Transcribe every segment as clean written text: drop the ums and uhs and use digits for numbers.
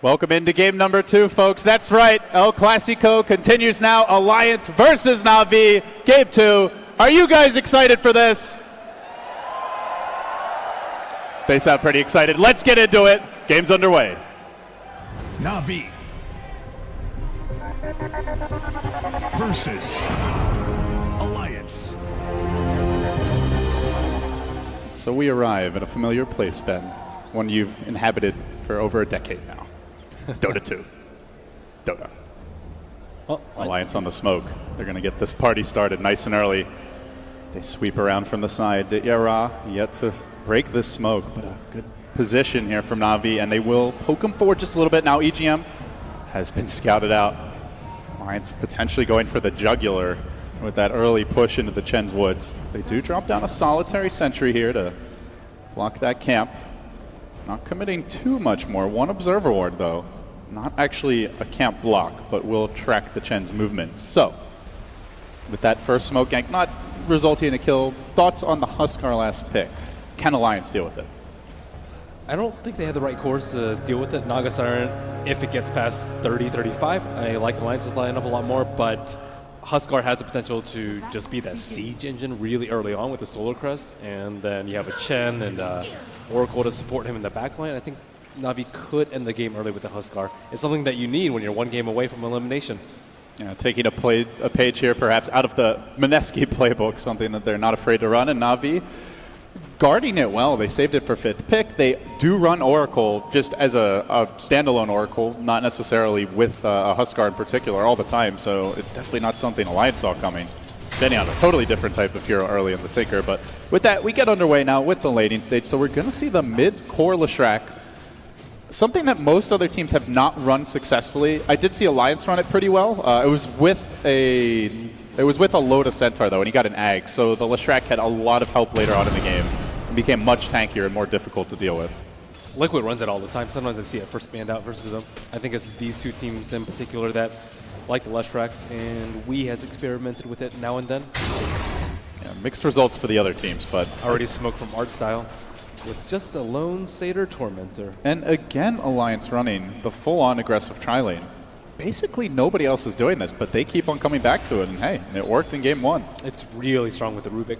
Welcome into game number 2, folks. That's right. El Clasico continues now. Alliance versus Na'Vi. Game 2. Are you guys excited for this? They sound pretty excited. Let's get into it. Game's underway. Na'Vi versus Alliance. So we arrive at a familiar place, Ben. One you've inhabited for over a decade now. Dota 2. Dota. Oh, Alliance on the smoke. They're going to get this party started nice and early. They sweep around from the side. Yara yet to break this smoke, but a good position here from Na'Vi, and they will poke him forward just a little bit. Now EGM has been scouted out. Alliance potentially going for the jugular with that early push into the Chen's Woods. They do drop down a solitary sentry here to block that camp. Not committing too much more. One observer ward, though. Not actually a camp block, but will track the Chen's movements. So, with that first smoke gank not resulting in a kill, thoughts on the Huskar last pick? Can Alliance deal with it? I don't think they have the right course to deal with it. Naga Siren, if it gets past 30, 35, I like Alliance's lineup a lot more, but Huskar has the potential to just be that siege engine really early on with the Solar Crest, and then you have a Chen and Oracle to support him in the backline. I think Na'Vi could end the game early with the Huskar. It's something that you need when you're one game away from elimination. Yeah, taking a page here perhaps out of the Mineski playbook, something that they're not afraid to run, and Na'Vi guarding it well. They saved it for 5th pick. They do run Oracle just as a standalone Oracle, not necessarily with a Huskar in particular all the time, so it's definitely not something Alliance saw coming. Getting on a totally different type of hero early in the Tinker, but with that, we get underway now with the laning stage, so we're going to see the mid-core Leshrac, something that most other teams have not run successfully. I did see Alliance run it pretty well. It was with a Loda Centaur, though, and he got an Ag, so the Leshrac had a lot of help later on in the game. It became much tankier and more difficult to deal with. Liquid runs it all the time. Sometimes I see it first band out versus them. I think it's these two teams in particular that like the Leshrac, and we has experimented with it now and then. Yeah, mixed results for the other teams, but already smoked from Art Style with just a lone Satyr Tormentor. And again, Alliance running the full-on aggressive tri-lane. Basically, nobody else is doing this, but they keep on coming back to it, and hey, it worked in game 1. It's really strong with the Rubik.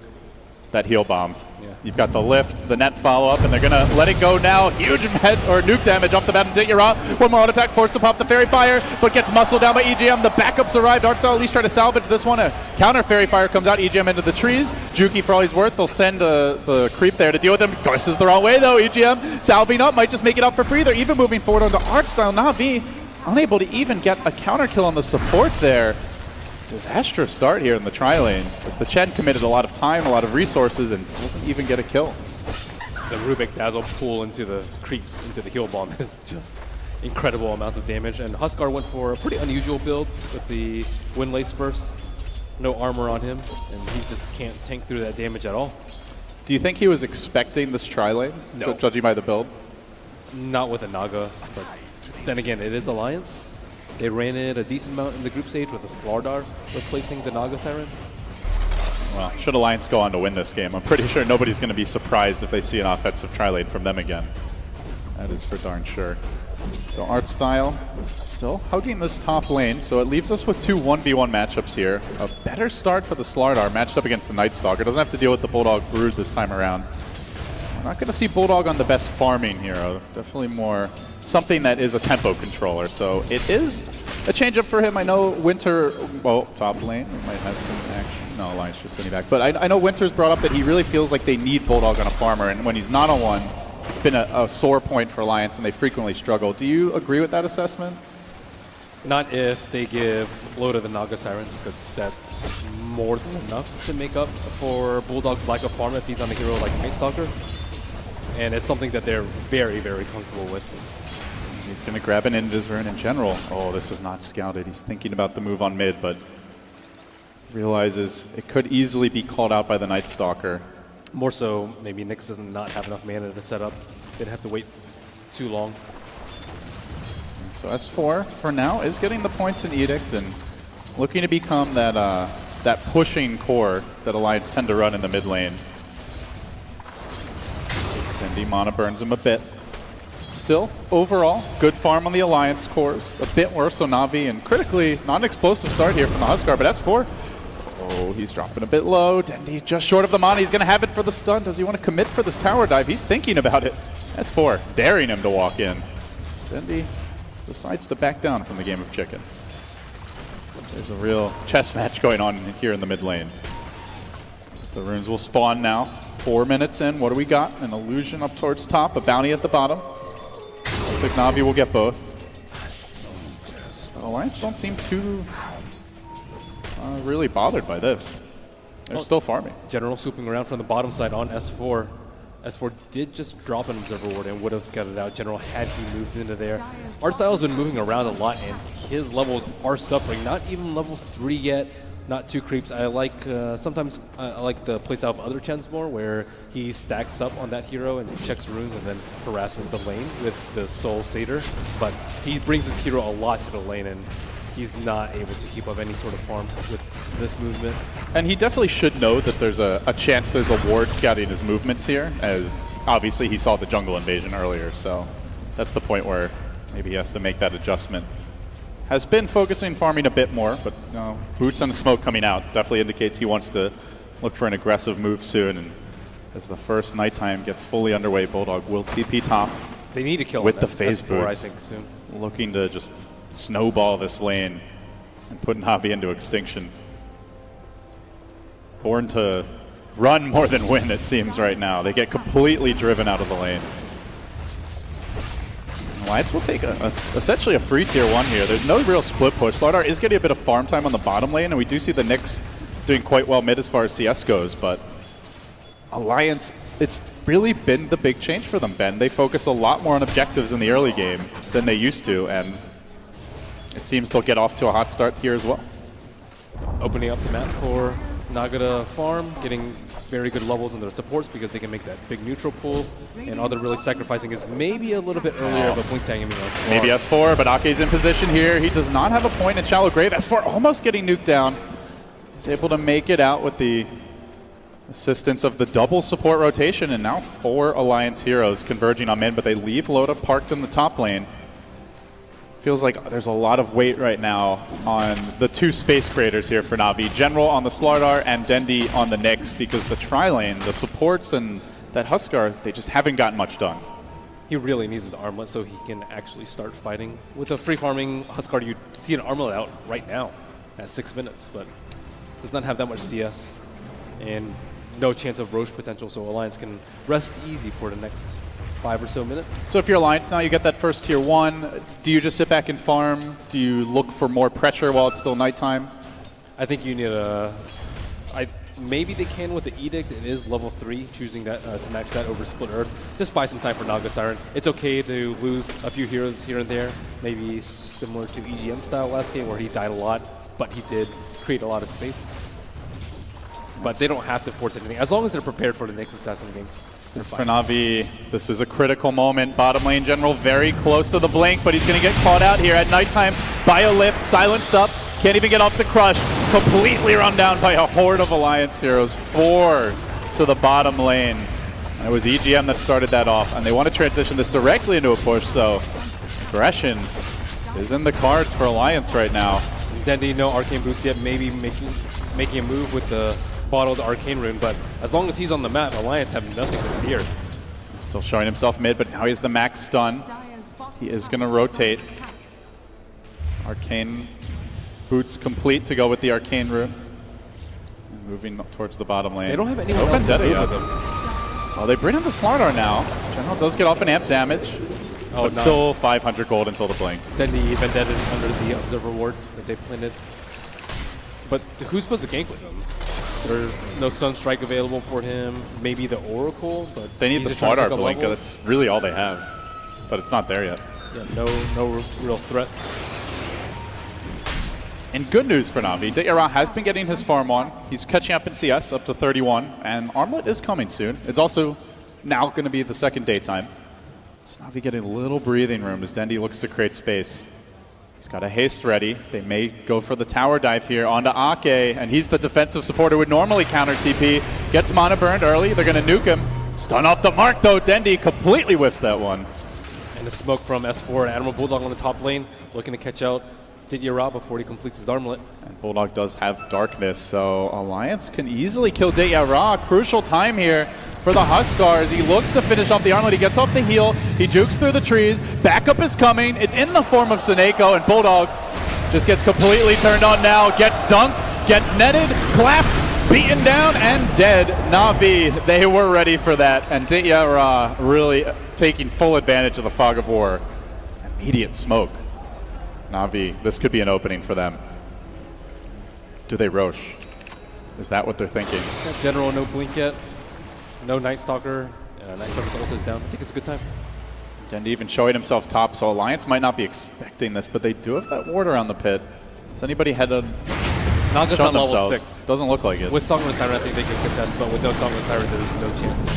That heal bomb. Yeah. You've got the lift, the net follow-up, and they're going to let it go now. Huge nuke damage off the bat and Yara. One more auto attack, forced to pop the Fairy Fire, but gets muscled down by EGM. The backups arrived. Artstyle at least try to salvage this one. A counter Fairy Fire comes out, EGM into the trees. Juki, for all he's worth, they'll send the creep there to deal with him. Gusses the wrong way, though. EGM salving up, might just make it up for free. They're even moving forward onto Artstyle. Na'Vi unable to even get a counter kill on the support there. Disastrous start here in the tri-lane, as the Chen committed a lot of time, a lot of resources, and doesn't even get a kill. The Rubik Dazzle pull into the creeps, into the heal bomb is just incredible amounts of damage, and Huskar went for a pretty unusual build with the Windlace first. No armor on him, and he just can't tank through that damage at all. Do you think he was expecting this tri-lane, No. judging by the build? Not with a Naga, but then again, it is Alliance. They ran it a decent amount in the group stage with a Slardar replacing the Naga Siren. Well, should Alliance go on to win this game, I'm pretty sure nobody's going to be surprised if they see an offensive tri-lane from them again. That is for darn sure. So Artstyle still hugging this top lane, so it leaves us with 2 1v1 matchups here. A better start for the Slardar matched up against the Night Stalker. Doesn't have to deal with the Bulldog Brood this time around. We're not going to see Bulldog on the best farming hero. Definitely more something that is a tempo controller, so it is a change-up for him. I know Winter, well, top lane, might have some action. No, Alliance just sitting back. But I know Winter's brought up that he really feels like they need Bulldog on a farmer, and when he's not on one, it's been a sore point for Alliance, and they frequently struggle. Do you agree with that assessment? Not if they give Loda the Naga Siren, because that's more than enough to make up for Bulldog's lack of farm if he's on a hero like Night Stalker. And it's something that they're very, very comfortable with. He's going to grab an Invis in general. Oh, this is not scouted. He's thinking about the move on mid, but realizes it could easily be called out by the Night Stalker. More so, maybe Nyx does not have enough mana to set up. They'd have to wait too long. So S4, for now, is getting the points in Edict and looking to become that that pushing core that Alliance tend to run in the mid lane. Tendi mana burns him a bit. Still, overall, good farm on the Alliance cores. A bit worse on Na'Vi, and critically, not an explosive start here from the Huskar, but S4. Oh, he's dropping a bit low. Dendi just short of the mana. He's going to have it for the stun. Does he want to commit for this tower dive? He's thinking about it. S4 daring him to walk in. Dendi decides to back down from the game of chicken. There's a real chess match going on here in the mid lane. As the runes will spawn now. 4 minutes in. What do we got? An illusion up towards top, a bounty at the bottom. Looks like Na'Vi will get both. But Alliance don't seem too really bothered by this. They're still farming. General swooping around from the bottom side on S4. S4 did just drop an Observer Ward and would have scouted out General had he moved into there. Artstyle has been moving around a lot, and his levels are suffering. Not even level 3 yet. Not too creeps. I like sometimes I like the playstyle of other Chens more, where he stacks up on that hero and checks runes and then harasses the lane with the Soul Satyr. But he brings his hero a lot to the lane, and he's not able to keep up any sort of farm with this movement. And he definitely should know that there's a chance there's a ward scouting his movements here, as obviously he saw the jungle invasion earlier. So that's the point where maybe he has to make that adjustment. Has been focusing farming a bit more, but boots on the smoke coming out definitely indicates he wants to look for an aggressive move soon. And as the first nighttime gets fully underway, Bulldog will TP top. They need to kill with him the phase boots. I think soon. Looking to just snowball this lane and put Na'Vi into extinction. Born to run more than win, it seems right now. They get completely driven out of the lane. Alliance will take essentially a free tier 1 here. There's no real split push. Slardar is getting a bit of farm time on the bottom lane, and we do see the Nyx doing quite well mid as far as CS goes, but Alliance, it's really been the big change for them, Ben. They focus a lot more on objectives in the early game than they used to, and it seems they'll get off to a hot start here as well. Opening up the map for Naga to farm, getting very good levels in their supports because they can make that big neutral pull, and all they're really sacrificing is maybe a little bit earlier of a blink tag. Maybe S4, but Ake's in position here. He does not have a point in Shallow Grave. S4 almost getting nuked down. He's able to make it out with the assistance of the double support rotation, and now 4 Alliance heroes converging on mid, but they leave Loda parked in the top lane. Feels like there's a lot of weight right now on the 2 space creators here for Na'Vi. General on the Slardar and Dendi on the Nyx, because the tri-lane, the supports and that Huskar, they just haven't gotten much done. He really needs his armlet so he can actually start fighting. With a free farming Huskar, you see an armlet out right now at 6 minutes, but does not have that much CS and no chance of Roche potential, so Alliance can rest easy for the next 5 or so minutes. So if you're Alliance now, you get that first tier 1. Do you just sit back and farm? Do you look for more pressure while it's still nighttime? I think you need maybe they can with the Edict. It is level 3, choosing that to max that over Split Earth. Just buy some time for Naga Siren. It's okay to lose a few heroes here and there, maybe similar to EGM style last game where he died a lot, but he did create a lot of space. But they don't have to force anything, as long as they're prepared for the next Assassin games. It's for Na'Vi. This is a critical moment. Bottom lane General very close to the blink, but he's going to get caught out here at nighttime. Biolift silenced up. Can't even get off the crush. Completely run down by a horde of Alliance heroes. 4 to the bottom lane. And it was EGM that started that off, and they want to transition this directly into a push, so aggression is in the cards for Alliance right now. Dendi, no Arcane Boots yet, maybe making a move with the bottled Arcane Rune, but as long as he's on the map, Alliance have nothing to fear. Still showing himself mid, but now he has the max stun. He is going to rotate. Arcane Boots complete to go with the Arcane Rune. And moving towards the bottom lane. They don't have anyone no else to move yet. with them. Well, they bring in the Slardar now. General does get off an amp damage, but still 500 gold until the blink. Dendi Vendetta under the Observer Ward that they planted. But who's supposed to gank with them? There's no Sunstrike available for him. Maybe the Oracle, but they need the Slardar blink. That's really all they have, but it's not there yet. Yeah, no real threats. And good news for Na'Vi. DotA has been getting his farm on. He's catching up in CS up to 31, and Armlet is coming soon. It's also now going to be the second daytime. So Na'Vi getting a little breathing room as Dendi looks to create space. He's got a haste ready. They may go for the tower dive here onto Ake, and he's the defensive supporter who would normally counter TP. Gets mana burned early. They're going to nuke him. Stun off the mark, though. Dendi completely whiffs that one. And a smoke from S4 and Admiral Bulldog on the top lane, looking to catch out DotA before he completes his armlet. And Bulldog does have darkness, so Alliance can easily kill DotA. Crucial time here for the Huskars. He looks to finish off the armlet. He gets off the heal. He jukes through the trees. Backup is coming. It's in the form of Seneko, and Bulldog just gets completely turned on now. Gets dunked, gets netted, clapped, beaten down, and dead. Na'Vi, they were ready for that. And DotA really taking full advantage of the fog of war. Immediate smoke. Na'Vi, this could be an opening for them. Do they Roche? Is that what they're thinking? General, no blink yet. No Night Stalker. Night Stalker's ult is down. I think it's a good time. Dendi even showing himself top, so Alliance might not be expecting this, but they do have that ward around the pit. Does anybody head on? Not just on level 6. Doesn't look like it. With Song of the Siren, I think they can contest, but with no Song of the Siren, there's no chance.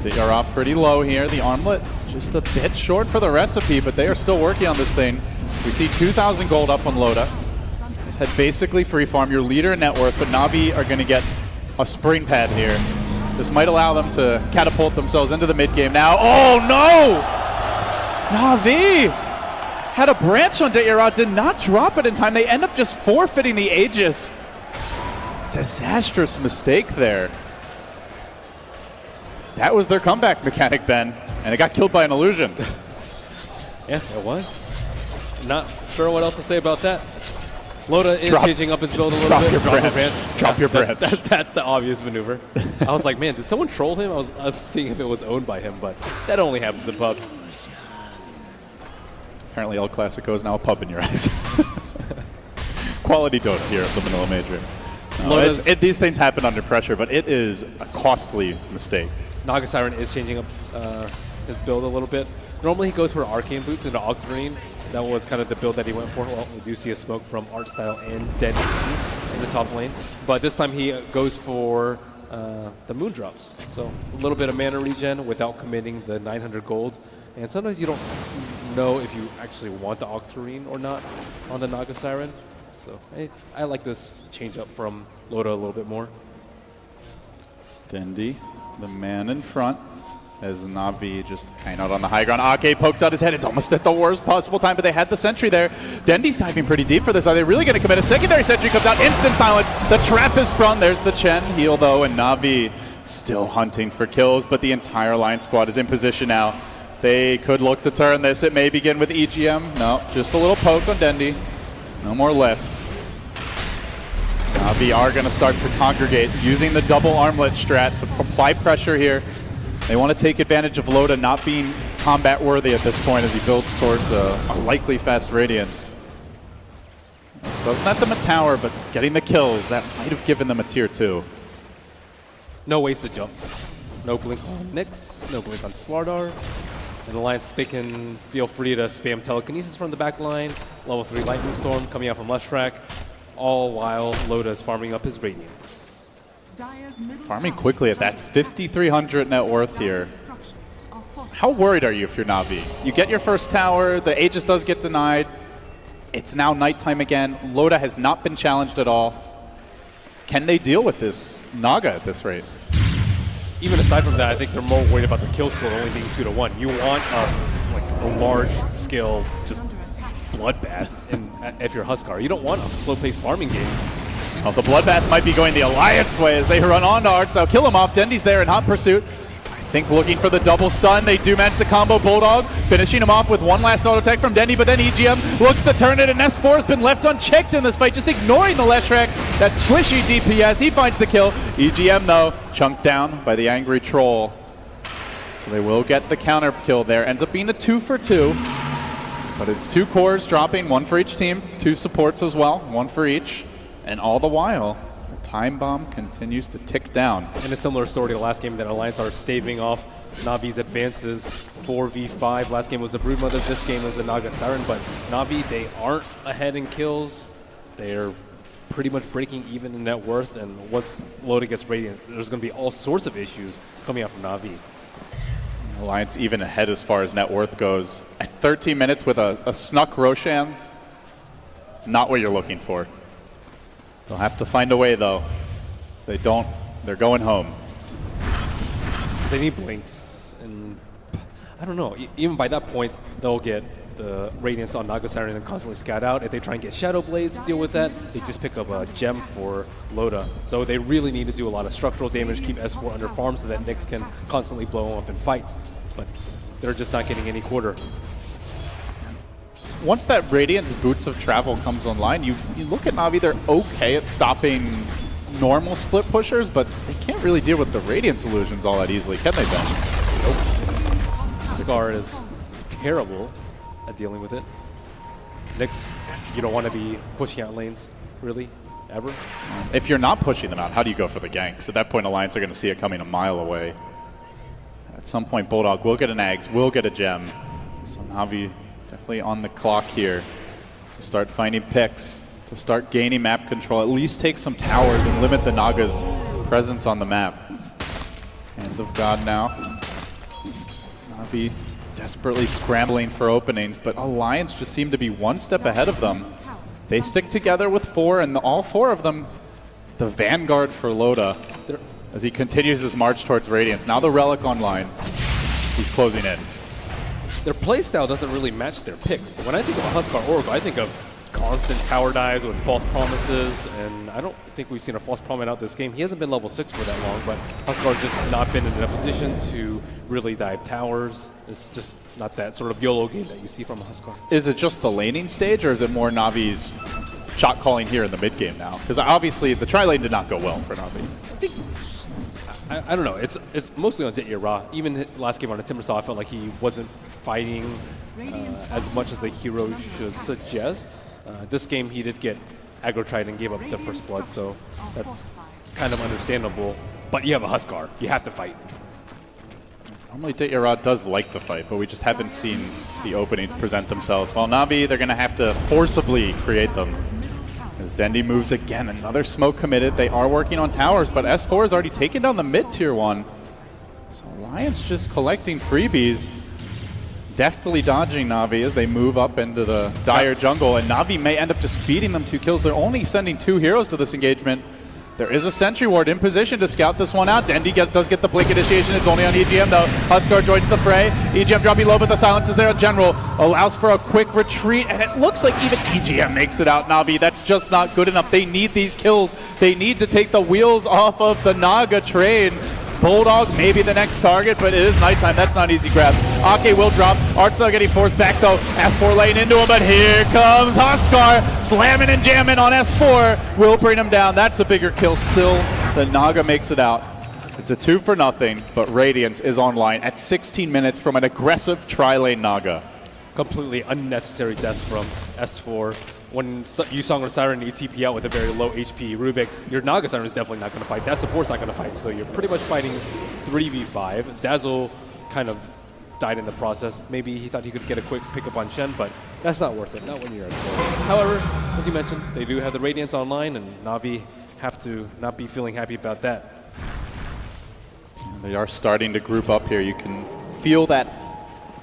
DotA pretty low here. The armlet just a bit short for the recipe, but they are still working on this thing. We see 2,000 gold up on Loda. This had basically free farm, your leader in net worth, but Na'Vi are going to get a spring pad here. This might allow them to catapult themselves into the mid game now. Oh no! Na'Vi had a branch on DotA, did not drop it in time. They end up just forfeiting the Aegis. Disastrous mistake there. That was their comeback mechanic, Ben, and it got killed by an illusion. Yeah, it was. Not sure what else to say about that. Loda is changing up his build a little bit. Drop your branch. That's the obvious maneuver. I was like, man, did someone troll him? I was seeing if it was owned by him, but that only happens in pubs. Apparently El Clasico is now a pub in your eyes. Quality Dota here at the Manila Major. These things happen under pressure, but it is a costly mistake. Naga Siren is changing up his build a little bit. Normally he goes for Arcane Boots into Octarine. That was kind of the build that he went for. Well, we do see a smoke from Artstyle and Dead in the top lane. But this time he goes for the Moon Drops. So a little bit of mana regen without committing the 900 gold. And sometimes you don't know if you actually want the Octarine or not on the Naga Siren. So I like this change up from Loda a little bit more. Dendi, the man in front, as Na'Vi just hanging out on the high ground. Ake pokes out his head. It's almost at the worst possible time, but they had the sentry there. Dendi's diving pretty deep for this. Are they really going to commit? A secondary sentry comes out. Instant silence. The trap is sprung. There's the Chen heal, though, and Na'Vi still hunting for kills, but the entire Alliance squad is in position now. They could look to turn this. It may begin with EGM. No, just a little poke on Dendi. No more lift. Na'Vi are going to start to congregate using the double armlet strat to apply pressure here. They want to take advantage of Loda not being combat worthy at this point as he builds towards a likely fast Radiance. Doesn't have them a tower, but getting the kills, that might have given them a tier 2. No wasted jump. No blink on Nyx, no blink on Slardar. And Alliance, they can feel free to spam telekinesis from the back line, level 3 Lightning Storm coming out from Lustrack, all while Loda is farming up his Radiance. Farming quickly at that 5,300 net worth here. How worried are you if you're Na'Vi? You get your first tower, the Aegis does get denied. It's now nighttime again. Loda has not been challenged at all. Can they deal with this Naga at this rate? Even aside from that, I think they're more worried about the kill score only being 2-1. You want a large scale just bloodbath if you're Huskar. You don't want a slow-paced farming game. Well, the bloodbath might be going the Alliance way as they run on to Arts. They'll kill him off. Dendi's there in hot pursuit. I think looking for the double stun. They do manage to combo Bulldog, finishing him off with one last auto attack from Dendi, but then EGM looks to turn it, and S4 has been left unchecked in this fight, just ignoring the Leshrac. That squishy DPS. He finds the kill. EGM, though, chunked down by the angry troll. So they will get the counter kill there. Ends up being a 2 for 2. But it's 2 cores dropping, 1 for each team, 2 supports as well, 1 for each. And all the while, the time bomb continues to tick down. And a similar story to the last game that Alliance are staving off Na'Vi's advances 4v5. Last game was the Broodmother, this game is the Naga Siren, but Na'Vi, they aren't ahead in kills. They're pretty much breaking even in net worth, and once Loda gets Radiance, there's going to be all sorts of issues coming out from Na'Vi. Alliance even ahead as far as net worth goes. At 13 minutes with a snuck Roshan, not what you're looking for. They'll have to find a way, though. If they don't, they're going home. They need blinks, and I don't know. Even by that point, they'll get the Radiance on Naga Siren and constantly scout out. If they try and get Shadow Blades to deal with that, they just pick up a gem for Loda. So they really need to do a lot of structural damage, keep S4 under farm so that Nyx can constantly blow them up in fights. But they're just not getting any quarter. Once that Radiance Boots of Travel comes online, you look at Na'Vi, they're okay at stopping normal split pushers, but they can't really deal with the Radiance illusions all that easily, can they, Ben? Scar is terrible at dealing with it. Nyx, you don't want to be pushing out lanes, really, ever. If you're not pushing them out, how do you go for the ganks? At that point, Alliance are going to see it coming a mile away. At some point, Bulldog will get an Ags, will get a gem. So Na'Vi definitely on the clock here to start finding picks, to start gaining map control, at least take some towers and limit the Naga's presence on the map. Hand of God now. Na'Vi desperately scrambling for openings, but Alliance just seem to be one step ahead of them. They stick together with 4, and all 4 of them, the vanguard for Loda, as he continues his march towards Radiance. Now the Relic online. He's closing in. Their playstyle doesn't really match their picks. When I think of a Huskar Oracle, I think of constant tower dives with false promises, and I don't think we've seen a false promise out this game. He hasn't been level 6 for that long, but Huskar just not been in a position to really dive towers. It's just not that sort of YOLO game that you see from a Huskar. Is it just the laning stage, or is it more Navi's shot calling here in the mid game now? Because obviously the tri lane did not go well for Navi. I don't know. It's mostly on DotA. Even last game on a Timbersaw, I felt like he wasn't fighting as much as the hero should suggest. This game, he did get aggro tried and gave up the first blood, so that's kind of understandable. But you have a Huskar. You have to fight. Normally DotA does like to fight, but we just haven't seen the openings present themselves. While Na'Vi, they're going to have to forcibly create them. As Dendi moves again, another smoke committed. They are working on towers, but S4 has already taken down the mid tier 1. So Alliance just collecting freebies, deftly dodging Na'Vi as they move up into the dire jungle, and Na'Vi may end up just feeding them 2 kills. They're only sending 2 heroes to this engagement. There is a Sentry Ward in position to scout this one out. Dendi does get the Blink initiation. It's only on EGM though. Huskar joins the fray. EGM dropping low, but the silence is there in general. Allows for a quick retreat, and it looks like even EGM makes it out, Na'Vi. That's just not good enough. They need these kills. They need to take the wheels off of the Naga train. Bulldog maybe the next target, but it is nighttime. That's not an easy grab. Ake will drop. Artstyle getting forced back though. S4 laying into him, but here comes Huskar slamming and jamming on S4. Will bring him down. That's a bigger kill still. The Naga makes it out. It's a 2-0, but Radiance is online at 16 minutes from an aggressive tri-lane Naga. Completely unnecessary death from S4. When you Song of the Siren and you TP out with a very low HP Rubik, your Naga Siren is definitely not going to fight. That support's not going to fight, so you're pretty much fighting 3v5. Dazzle kind of died in the process. Maybe he thought he could get a quick pickup on Shen, but that's not worth it, not when you're at 4. However, as you mentioned, they do have the Radiance online, and Na'Vi have to not be feeling happy about that. They are starting to group up here. You can feel that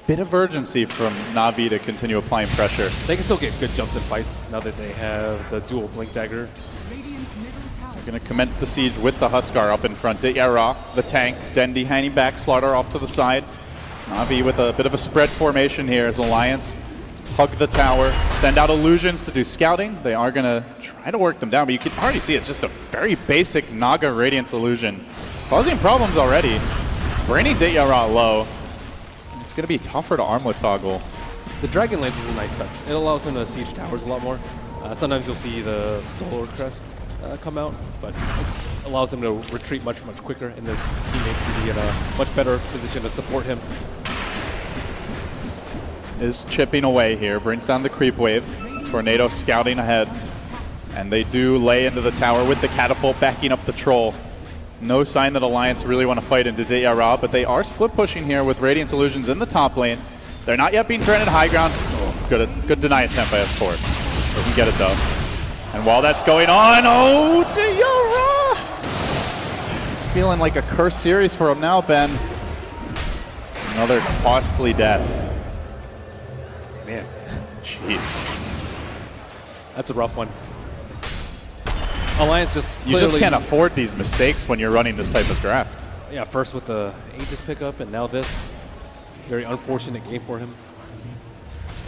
bit of urgency from Na'Vi to continue applying pressure. They can still get good jumps in fights now that they have the dual Blink Dagger. They're going to commence the siege with the Huskar up in front. DotA, the tank, Dendi hanging back, Slaughter off to the side. Na'Vi with a bit of a spread formation here as Alliance hug the tower, send out illusions to do scouting. They are going to try to work them down, but you can already see it's just a very basic Naga Radiance illusion. Causing problems already. Bringing DotA low. It's going to be tougher to armlet toggle. The Dragon Lance is a nice touch. It allows them to siege towers a lot more. Sometimes you'll see the Solar Crest come out, but it allows them to retreat much quicker, and this teammates can be in a much better position to support him. Is chipping away here, brings down the creep wave. Tornado scouting ahead, and they do lay into the tower with the catapult backing up the troll. No sign that Alliance really want to fight into DotA, but they are split pushing here with Radiance Illusions in the top lane. They're not yet being threatened high ground. Oh, good deny attempt by S4. Doesn't get it though. And while that's going on, oh, DotA! It's feeling like a cursed series for him now, Ben. Another costly death. Man, jeez. That's a rough one. Alliance just You just can't afford these mistakes when you're running this type of draft. Yeah, first with the Aegis pickup and now this. Very unfortunate game for him.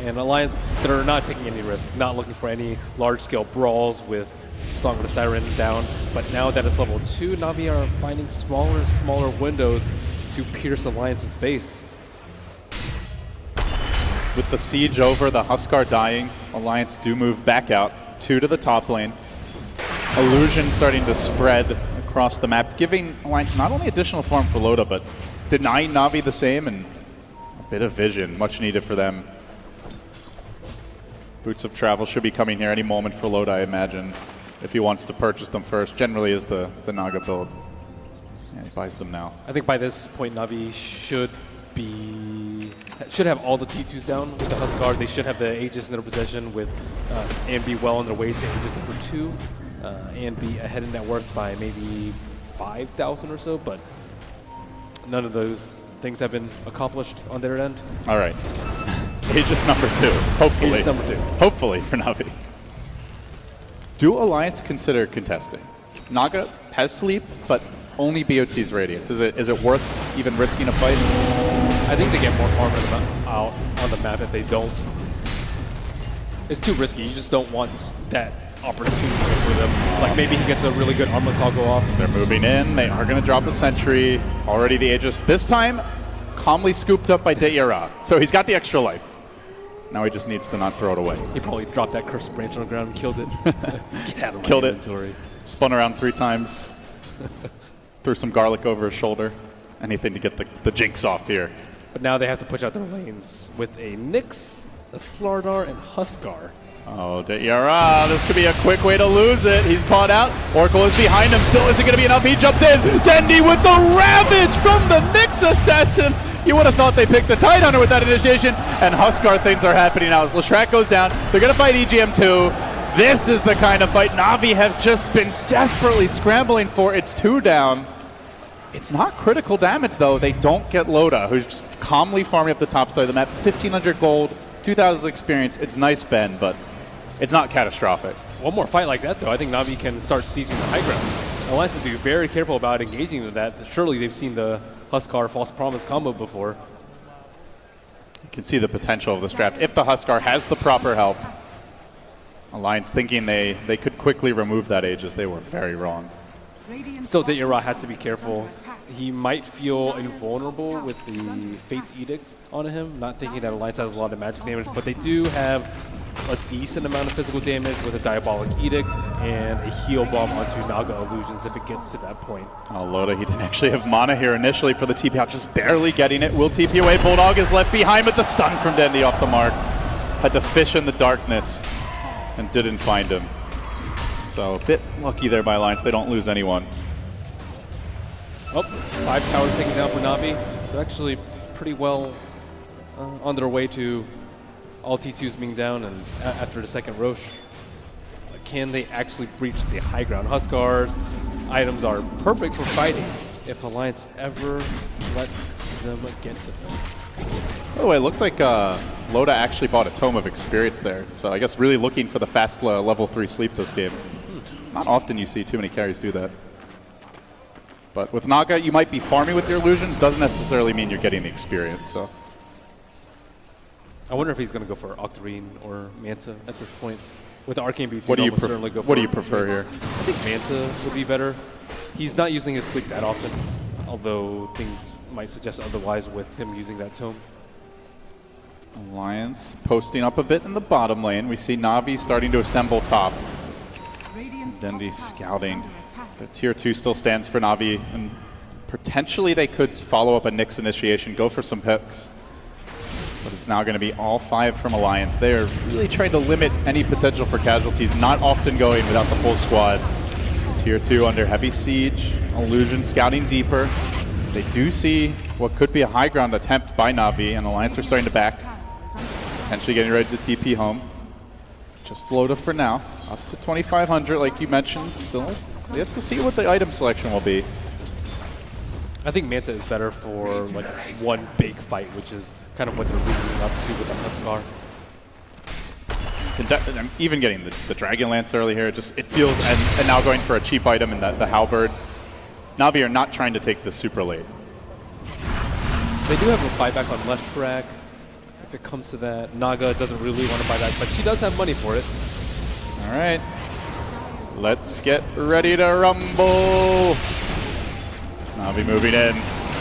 And Alliance, they're not taking any risk, not looking for any large-scale brawls with Song of the Siren down. But now that it's level 2, Na'Vi are finding smaller and smaller windows to pierce Alliance's base. With the siege over, the Huskar dying, Alliance do move back out, 2 to the top lane. Illusion starting to spread across the map, giving Alliance not only additional farm for Loda, but denying Na'Vi the same, and a bit of vision, much needed for them. Boots of Travel should be coming here any moment for Loda, I imagine, if he wants to purchase them first. Generally is the Naga build. Yeah, he buys them now. I think by this point, Na'Vi should have all the T2s down with the Huskar. They should have the Aegis in their possession with and be well on their way to Aegis number 2 and be ahead in net worth by maybe 5,000 or so, but none of those things have been accomplished on their end. All right. Aegis number 2, hopefully. Aegis number 2. Hopefully for Na'Vi. Do Alliance consider contesting? Naga has sleep, but only BOT's Radiance. Is it worth even risking a fight? I think they get more farm out on the map if they don't. It's too risky. You just don't want that opportunity for them. Like maybe he gets a really good armor toggle off. They're moving in. They are going to drop a sentry. Already the Aegis. This time, calmly scooped up by DotA. So he's got the extra life. Now he just needs to not throw it away. He probably dropped that cursed branch on the ground and killed it. Get out of my Killed inventory. it. Spun around 3 times. Threw some garlic over his shoulder. Anything to get the jinx off here. But now they have to push out their lanes with a Nyx, a Slardar, and Huskar. Oh, DotA, this could be a quick way to lose it. He's caught out. Oracle is behind him. Still isn't going to be enough. He jumps in. Dendi with the Ravage from the Nyx Assassin. You would have thought they picked the Tidehunter with that initiation. And Huskar things are happening now as Leshrac goes down. They're going to fight EGM2. This is the kind of fight Na'Vi have just been desperately scrambling for. It's 2 down. It's not critical damage, though. They don't get Loda, who's just calmly farming up the top side of the map. 1,500 gold, 2,000 experience. It's nice, Ben, but it's not catastrophic. One more fight like that, though, I think Na'Vi can start sieging the high ground. Alliance has to be very careful about engaging with that. Surely they've seen the Huskar False Promise combo before. You can see the potential of this draft. If the Huskar has the proper help, Alliance thinking they could quickly remove that Aegis. They were very wrong. Still, DotA has to be careful. He might feel invulnerable with the Fate's Edict on him, not thinking that Alliance has a lot of magic damage, but they do have a decent amount of physical damage with a Diabolic Edict and a heal bomb onto Naga Illusions if it gets to that point. Oh, Loda, he didn't actually have mana here initially for the TP out, just barely getting it. Will TP away. Bulldog is left behind with the stun from Dendi off the mark. Had to fish in the darkness and didn't find him. So a bit lucky there by Alliance. They don't lose anyone. Oh, 5 towers taken down for Na'Vi. They're actually pretty well on their way to all T2s being down and after the second Roche. Can they actually breach the high ground? Huskar's items are perfect for fighting if Alliance ever let them get to them. By the way, it looked like Loda actually bought a Tome of Experience there. So I guess really looking for the fast level 3 sleep this game. Not often you see too many carries do that. But with Naga, you might be farming with your illusions. Doesn't necessarily mean you're getting the experience. So I wonder if he's going to go for Octarine or Manta at this point. With the Arcane Beats, what do you prefer here? I think Manta would be better. He's not using his sleep that often, although things might suggest otherwise with him using that tome. Alliance posting up a bit in the bottom lane. We see Na'Vi starting to assemble top. Dendi scouting. The tier 2 still stands for Na'Vi, and potentially they could follow up a Nyx initiation, go for some picks. But it's now going to be all 5 from Alliance. They are really trying to limit any potential for casualties, not often going without the full squad. Tier 2 under heavy siege. Illusion scouting deeper. They do see what could be a high ground attempt by Na'Vi, and Alliance are starting to back. Potentially getting ready to TP home. Just Loda for now. Up to 2,500, like you mentioned. Still, we have to see what the item selection will be. I think Manta is better for like one big fight, which is kind of what they're leading up to with the Huskar. I'm even getting the Dragon Lance early here. It feels, and now going for a cheap item in the Halberd. Na'Vi are not trying to take this super late. They do have a buyback on left track. If it comes to that, Naga doesn't really want to buy back, but she does have money for it. All right. Let's get ready to rumble. Na'Vi moving in.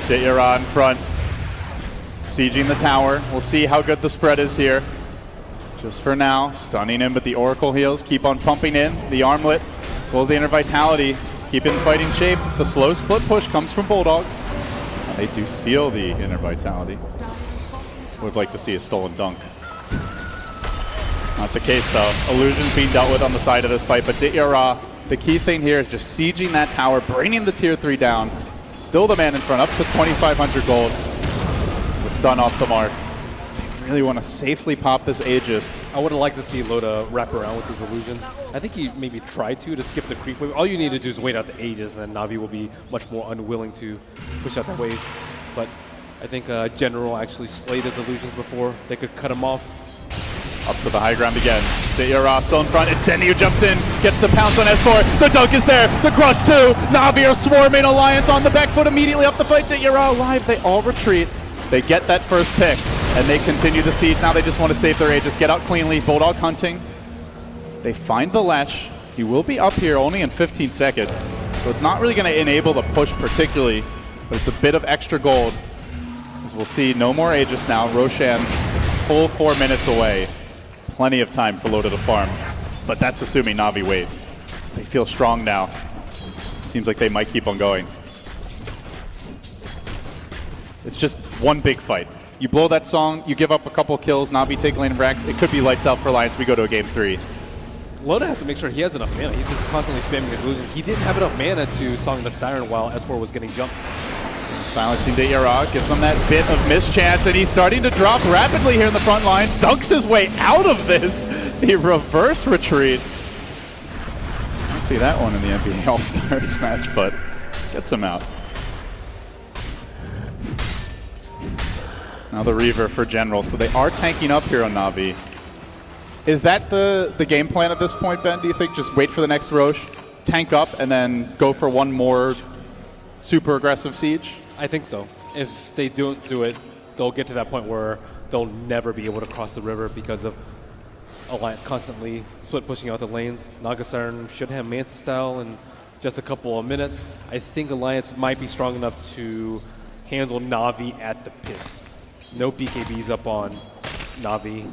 DotA in front. Sieging the tower. We'll see how good the spread is here. Just for now, stunning him, but the Oracle heals keep on pumping in. The armlet, as well as the Inner Vitality, keep in fighting shape. The slow split push comes from Bulldog. They do steal the Inner Vitality. Would like to see a stolen dunk. Not the case though. Illusions being dealt with on the side of this fight, but DotA, the key thing here is just sieging that tower, bringing the tier 3 down. Still the man in front, up to 2,500 gold. The stun off the mark. They really want to safely pop this Aegis. I would have liked to see Loda wrap around with his illusions. I think he maybe tried to skip the creep wave. All you need to do is wait out the Aegis, and then Na'Vi will be much more unwilling to push out the wave. But I think General actually slayed his illusions before they could cut him off. Up to the high ground again. DotA still in front. It's Denny who jumps in, gets the pounce on S4. The dunk is there. The crush too. Na'Vi are swarming. Alliance on the back foot immediately up the fight. DotA alive. They all retreat. They get that first pick, and they continue the siege. Now they just want to save their Aegis, get out cleanly. Bulldog hunting. They find the Lesh. He will be up here only in 15 seconds, so it's not really going to enable the push particularly, but it's a bit of extra gold. As we'll see, no more Aegis now. Roshan, full 4 minutes away. Plenty of time for Loda to farm, but that's assuming Na'Vi wait. They feel strong now. Seems like they might keep on going. It's just one big fight. You blow that song, you give up a couple kills, Na'Vi take lane of Rax, it could be lights out for Alliance. We go to a game 3. Loda has to make sure he has enough mana. He's been constantly spamming his illusions. He didn't have enough mana to Song the Siren while S4 was getting jumped. Silencing DotA gives them that bit of mischance, and he's starting to drop rapidly here in the front lines. Dunks his way out of this. The reverse retreat. I don't see that one in the NBA All-Stars match, but gets him out. Now the Reaver for General, so they are tanking up here on Na'Vi. Is that the game plan at this point, Ben, do you think? Just wait for the next Roche, tank up, and then go for one more super aggressive siege? I think so. If they don't do it, they'll get to that point where they'll never be able to cross the river because of Alliance constantly split pushing out the lanes. Naga Siren should have Manta style in just a couple of minutes. I think Alliance might be strong enough to handle Na'Vi at the pit. No BKBs up on Na'Vi.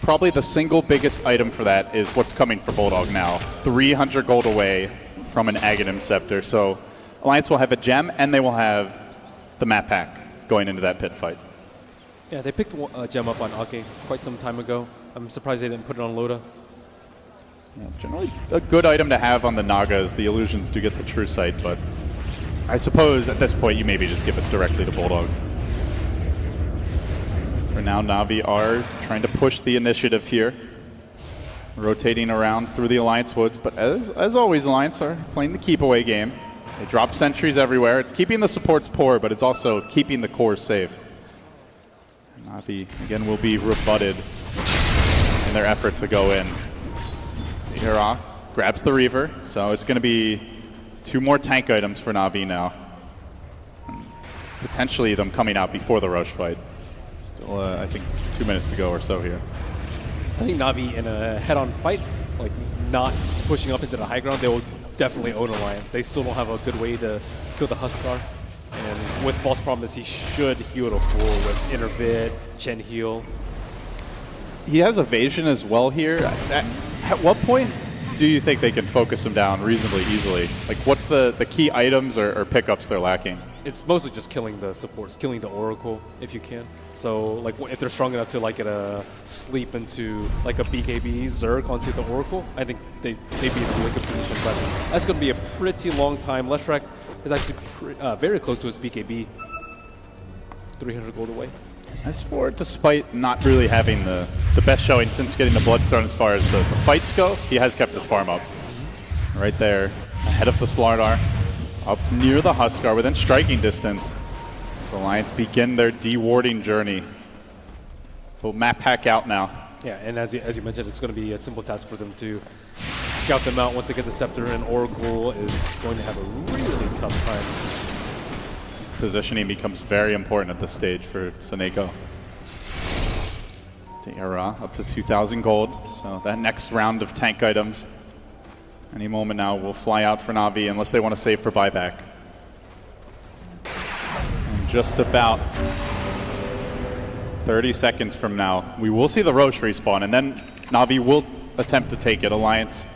Probably the single biggest item for that is what's coming for Bulldog now. 300 gold away from an Aghanim Scepter. So Alliance will have a gem, and they will have the map pack going into that pit fight. Yeah, they picked a gem up on Ake quite some time ago. I'm surprised they didn't put it on Loda. Yeah, generally a good item to have on the Nagas. The illusions do get the true sight, but I suppose at this point you maybe just give it directly to Bulldog. For now, Na'Vi are trying to push the initiative here. Rotating around through the Alliance woods, but as always, Alliance are playing the keep away game. They drop sentries everywhere. It's keeping the supports poor, but it's also keeping the cores safe. Na'Vi, again, will be rebutted in their effort to go in. DotA grabs the Reaver, so it's going to be 2 more tank items for Na'Vi now. And potentially them coming out before the Roche fight. Still, I think, 2 minutes to go or so here. I think Na'Vi in a head-on fight, like not pushing up into the high ground, they will definitely own Alliance. They still don't have a good way to kill the Huskar. And with False Promise, he should heal to full with Inner Vid, Chen heal. He has evasion as well here. At what point do you think they can focus him down reasonably easily? Like, what's the key items or pickups they're lacking? It's mostly just killing the supports, killing the Oracle if you can. So, like, if they're strong enough to like get a sleep into like a BKB Zerg onto the Oracle, I think they'd be in a really good position. But that's going to be a pretty long time. Leshrac is actually very close to his BKB. 300 gold away. As for, despite not really having the best showing since getting the Bloodstone as far as the fights go, he has kept his farm up. Right there, ahead of the Slardar, up near the Huskar, within striking distance. As Alliance begin their dewarding journey. We'll map pack out now. Yeah, and as you mentioned, it's going to be a simple task for them to scout them out once they get the Scepter, and Oracle is going to have a really tough time. Positioning becomes very important at this stage for Seneko. DotA up to 2,000 gold, so that next round of tank items any moment now will fly out for Na'Vi unless they want to save for buyback. And just about 30 seconds from now, we will see the Roche respawn, and then Na'Vi will attempt to take it. Alliance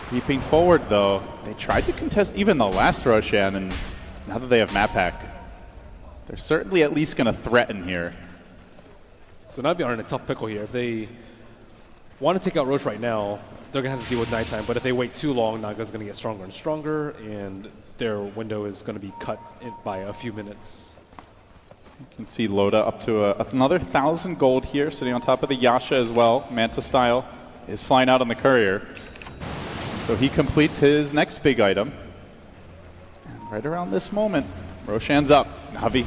creeping forward, though. They tried to contest even the last Roshan, and now that they have map pack, they're certainly at least going to threaten here. So Na'Vi are in a tough pickle here. If they want to take out Roche right now, they're going to have to deal with nighttime. But if they wait too long, Naga's going to get stronger and stronger, and their window is going to be cut by a few minutes. You can see Loda up to another 1,000 gold here, sitting on top of the Yasha as well. Manta style is flying out on the courier. So he completes his next big item. And right around this moment, Roshan's up. Na'Vi,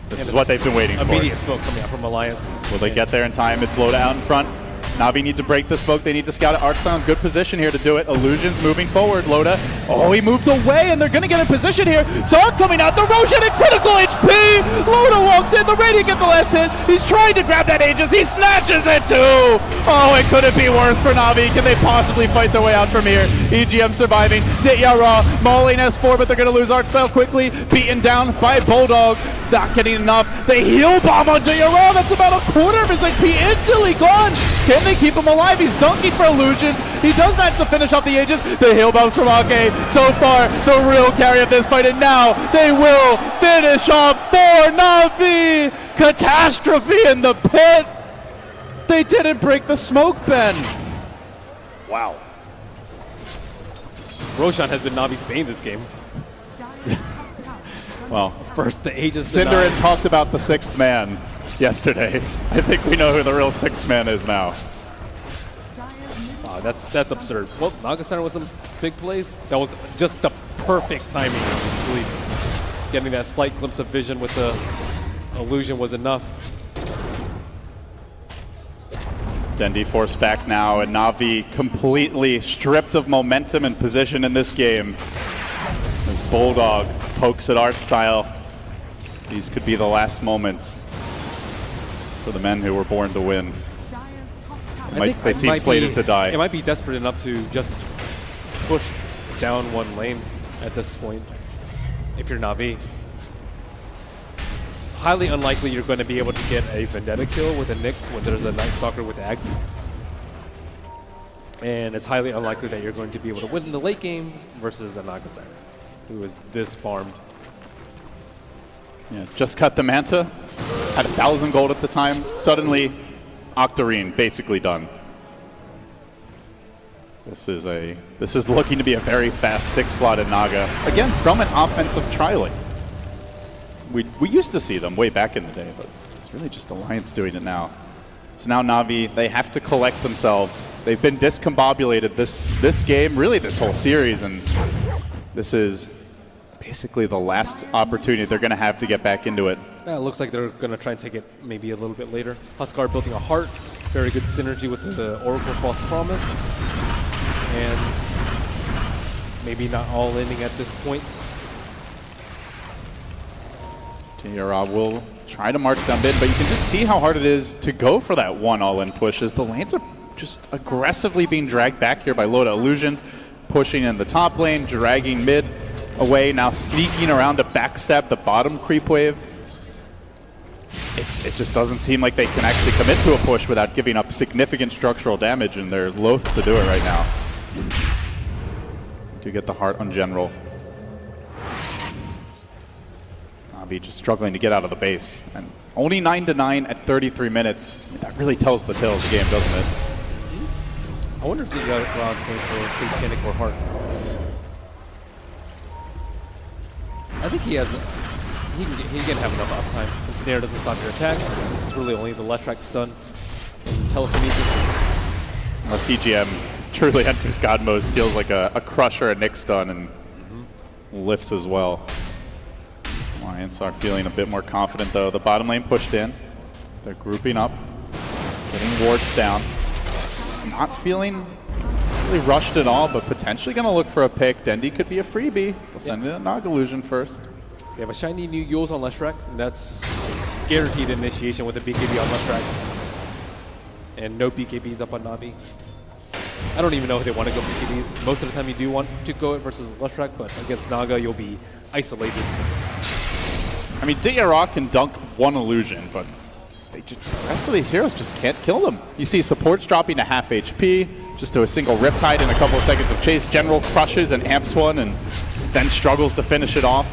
this is what they've been waiting for. Immediate smoke coming out from Alliance. Will they get there in time? It's Loda out in front. Na'Vi need to break the smoke. They need to scout it. Artstyle in good position here to do it. Illusions moving forward. Loda, oh, he moves away, and they're going to get in position here. Zard coming out. The Roshan at critical HP. Loda walks in. The Radiant get the last hit. He's trying to grab that Aegis. He snatches it too. Oh, it couldn't be worse for Na'Vi. Can they possibly fight their way out from here? EGM surviving. DotA mauling S4, but they're going to lose Artstyle quickly. Beaten down by Bulldog. Not getting enough. They heal bomb on DotA. That's about a quarter of his HP instantly gone. Can they keep him alive? He's dunking for illusions. He does manage to finish off the Aegis. The heal bombs from Ake. So far, the real carry of this fight, and now they will finish off for Na'Vi. Catastrophe in the pit. They didn't break the smoke, Ben. Wow. Roshan has been Na'Vi's bane this game. Well, First the Aegis. Cinderin talked about the sixth man yesterday. I think we know who the real sixth man is now. Wow, that's absurd. Well, Naga Center was some big plays. That was just the perfect timing of the sleep. Getting that slight glimpse of vision with the illusion was enough. Dendi forced back now, and Na'Vi completely stripped of momentum and position in this game. As Bulldog pokes at Artstyle. These could be the last moments for the men who were born to win. They seem slated to die. It might be desperate enough to just push down one lane at this point if you're Na'Vi. Highly unlikely you're going to be able to get a Vendetta kill with a Nyx when there's a Night Stalker with Axe. And it's highly unlikely that you're going to be able to win in the late game versus a Naga Center, who is this farmed. Yeah, just cut the Manta. Had 1,000 gold at the time. Suddenly, Octarine basically done. This is looking to be a very fast 6-slotted Naga. Again, from an offensive tri-lane. We used to see them way back in the day, but it's really just Alliance doing it now. So now Na'Vi, they have to collect themselves. They've been discombobulated this game, really this whole series, and this is basically the last opportunity they're going to have to get back into it. Yeah, it looks like they're going to try and take it maybe a little bit later. Huskar building a heart, very good synergy with the Oracle False Promise, and maybe not all ending at this point. DotA will try to march down mid, but you can just see how hard it is to go for that one all-in push as the lanes are just aggressively being dragged back here by Loda. Illusions pushing in the top lane, dragging mid away, now sneaking around to backstab the bottom creep wave. It just doesn't seem like they can actually commit to a push without giving up significant structural damage, and they're loath to do it right now. Do get the heart on general. Na'Vi just struggling to get out of the base. And only 9-9 at 33 minutes. I mean, that really tells the tale of the game, doesn't it? I wonder if DotA is going for Satanic or Heart. I think he can have enough uptime. The snare doesn't stop your attacks. It's really only the left track stun and telekinesis. Unless EGM truly enters God mode, steals like a crusher, a Nyx stun, and lifts as well. Alliance are feeling a bit more confident though. The bottom lane pushed in. They're grouping up, getting wards down. Not feeling really rushed at all, but potentially going to look for a pick. Dendi could be a freebie. They'll send in a Nog Illusion first. They have a shiny new Yules on Leshrac, and that's guaranteed initiation with a BKB on Leshrac. And no BKBs up on Na'Vi. I don't even know if they want to go BKBs. Most of the time you do want to go it versus Leshrac, but against Naga you'll be isolated. I mean, DotA can dunk one illusion, but the rest of these heroes just can't kill them. You see supports dropping to half HP, just to a single Riptide in a couple of seconds of chase. General crushes and amps one and then struggles to finish it off.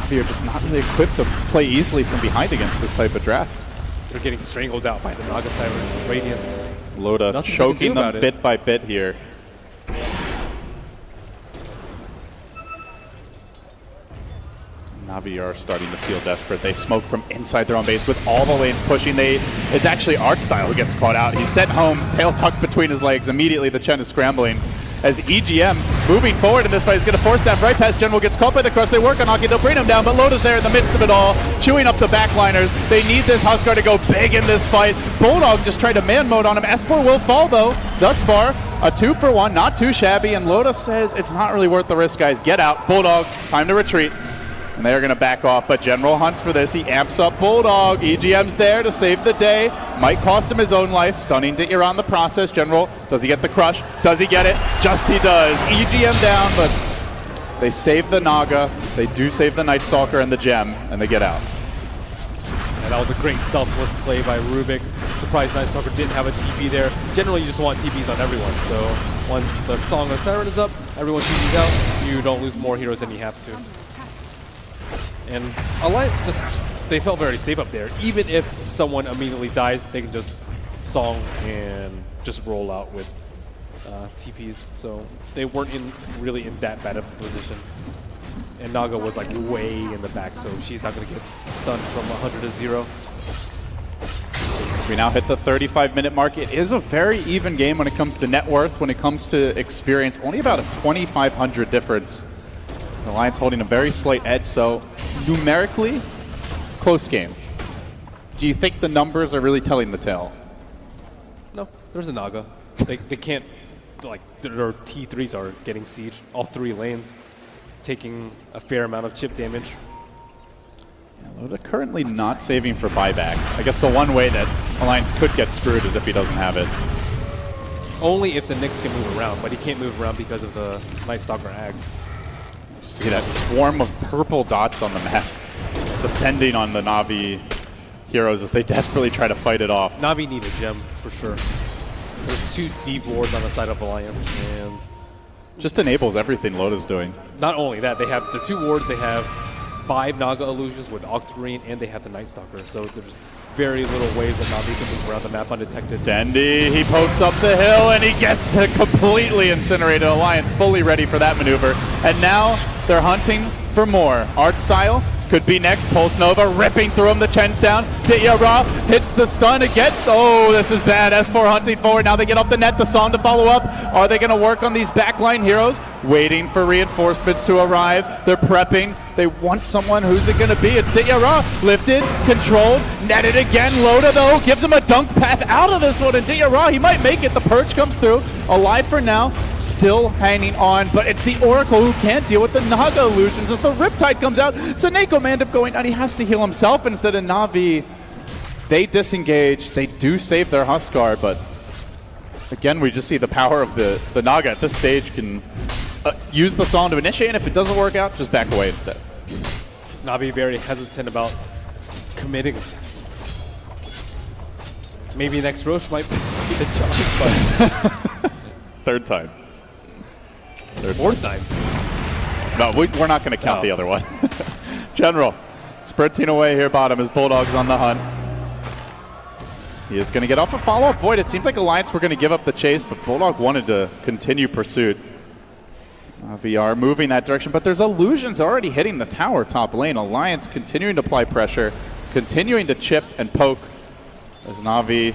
They're just not really equipped to play easily from behind against this type of draft. They're getting strangled out by the Naga Siren Radiance. Loda choking them bit by bit here. Na'Vi are starting to feel desperate. They smoke from inside their own base with all the lanes pushing. It's actually Artstyle who gets caught out. He's sent home, tail tucked between his legs. Immediately the Chen is scrambling. As EGM moving forward in this fight is going to force down right past General, gets caught by the crush. They work on Aki, they'll bring him down, but Loda's there in the midst of it all, chewing up the backliners. They need this Huskar to go big in this fight. Bulldog just tried to man mode on him. S4 will fall though, thus far. A 2-for-1, not too shabby, and Loda says it's not really worth the risk, guys. Get out. Bulldog, time to retreat. And they're going to back off, but General hunts for this. He amps up Bulldog. EGM's there to save the day. Might cost him his own life. Stunning to Ira on the process. General, does he get the crush? Does he get it? Just he does. EGM down, but they save the Naga. They do save the Night Stalker and the gem, and they get out. And that was a great selfless play by Rubik. Surprised Night Stalker didn't have a TP there. Generally, you just want TPs on everyone. So once the Song of Siren is up, everyone TPs out. You don't lose more heroes than you have to. And Alliance they felt very safe up there. Even if someone immediately dies, they can just Song and just roll out with TPs. So they weren't really in that bad of a position. And Naga was like way in the back, so she's not going to get stunned from 100 to 0. We now hit the 35-minute mark. It is a very even game when it comes to net worth, when it comes to experience. Only about a 2,500 difference. The Alliance holding a very slight edge, so numerically, close game. Do you think the numbers are really telling the tale? No, there's a Naga. They can't, like, their T3s are getting siege, all 3 lanes, taking a fair amount of chip damage. Yeah, Loda currently not saving for buyback. I guess the one way that Alliance could get screwed is if he doesn't have it. Only if the Nyx can move around, but he can't move around because of the Night Stalker Ags. See that swarm of purple dots on the map descending on the Na'Vi heroes as they desperately try to fight it off. Na'Vi need a gem, for sure. There's 2 deep wards on the side of Alliance, and just enables everything Loda's doing. not only that, they have the 2 wards, they have 5 Naga illusions with Octarine, and they have the Night Stalker, so there's very little ways that Na'Vi can move around the map undetected. Dendi, he pokes up the hill and he gets completely incinerated. Alliance fully ready for that maneuver. And now they're hunting for more. Artstyle could be next. Pulse Nova ripping through him. The Chen's down. DotA hits the stun. It gets, oh, this is bad. S4 hunting forward. Now they get up the net. The Song to follow up. Are they going to work on these backline heroes? Waiting for reinforcements to arrive. They're prepping. They want someone. Who's it going to be? It's DotA. Lifted, controlled, netted again. Loda, though, gives him a dunk path out of this one. And DotA, he might make it. The Purge comes through. Alive for now. Still hanging on. But it's the Oracle who can't deal with the Naga illusions. As the Riptide comes out, Seneko may end up going down. He has to heal himself instead of Na'Vi. They disengage. They do save their Huskar, but again, we just see the power of the Naga at this stage can use the Song to initiate, and if it doesn't work out, just back away instead. Na'Vi very hesitant about committing. Maybe next Roche might be the challenge, but Third time. Fourth time. No, we're not going to count the other one. General, sprinting away here bottom as Bulldog's on the hunt. He is going to get off a follow-up Void. It seemed like Alliance were going to give up the chase, but Bulldog wanted to continue pursuit. VR moving that direction, but there's illusions already hitting the tower top lane. Alliance continuing to apply pressure, continuing to chip and poke as Na'Vi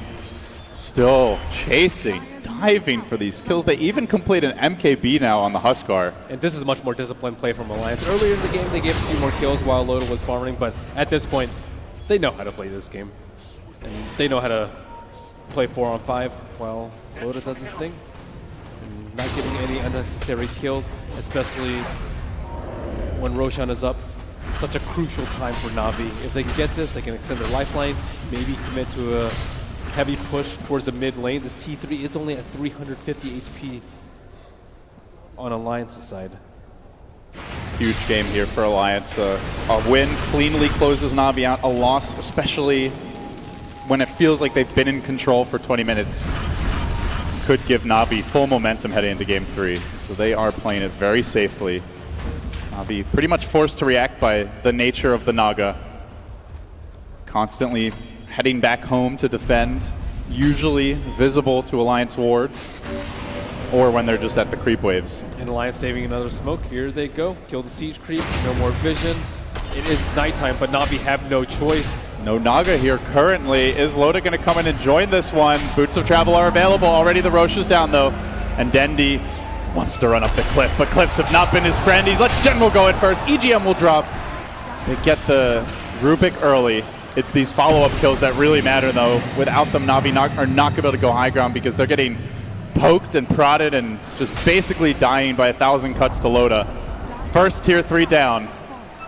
still chasing, diving for these kills. They even complete an MKB now on the Huskar. And this is much more disciplined play from Alliance. Earlier in the game, they gave a few more kills while Loda was farming, but at this point, they know how to play this game. And they know how to play 4-on-5 while Loda does his thing. And not getting any unnecessary kills, especially when Roshan is up. Such a crucial time for Na'Vi. If they can get this, they can extend their lifeline, maybe commit to a heavy push towards the mid lane. This T3 is only at 350 HP on Alliance's side. Huge game here for Alliance. A win cleanly closes Na'Vi out. A loss, especially when it feels like they've been in control for 20 minutes, could give Na'Vi full momentum heading into Game 3. So they are playing it very safely. Na'Vi pretty much forced to react by the nature of the Naga. Constantly heading back home to defend, usually visible to Alliance wards, or when they're just at the creep waves. And Alliance saving another smoke. Here they go. Kill the siege creep. No more vision. It is nighttime, but Na'Vi have no choice. No Naga here currently. Is Loda going to come in and join this one? Boots of travel are available. Already the Roche is down though. And Dendi wants to run up the cliff, but cliffs have not been his friend. He lets General go in first. EGM will drop. They get the Rubik early. It's these follow-up kills that really matter though. Without them, Na'Vi are not going to be able to go high ground because they're getting poked and prodded and just basically dying by 1,000 cuts to Loda. First tier 3 down.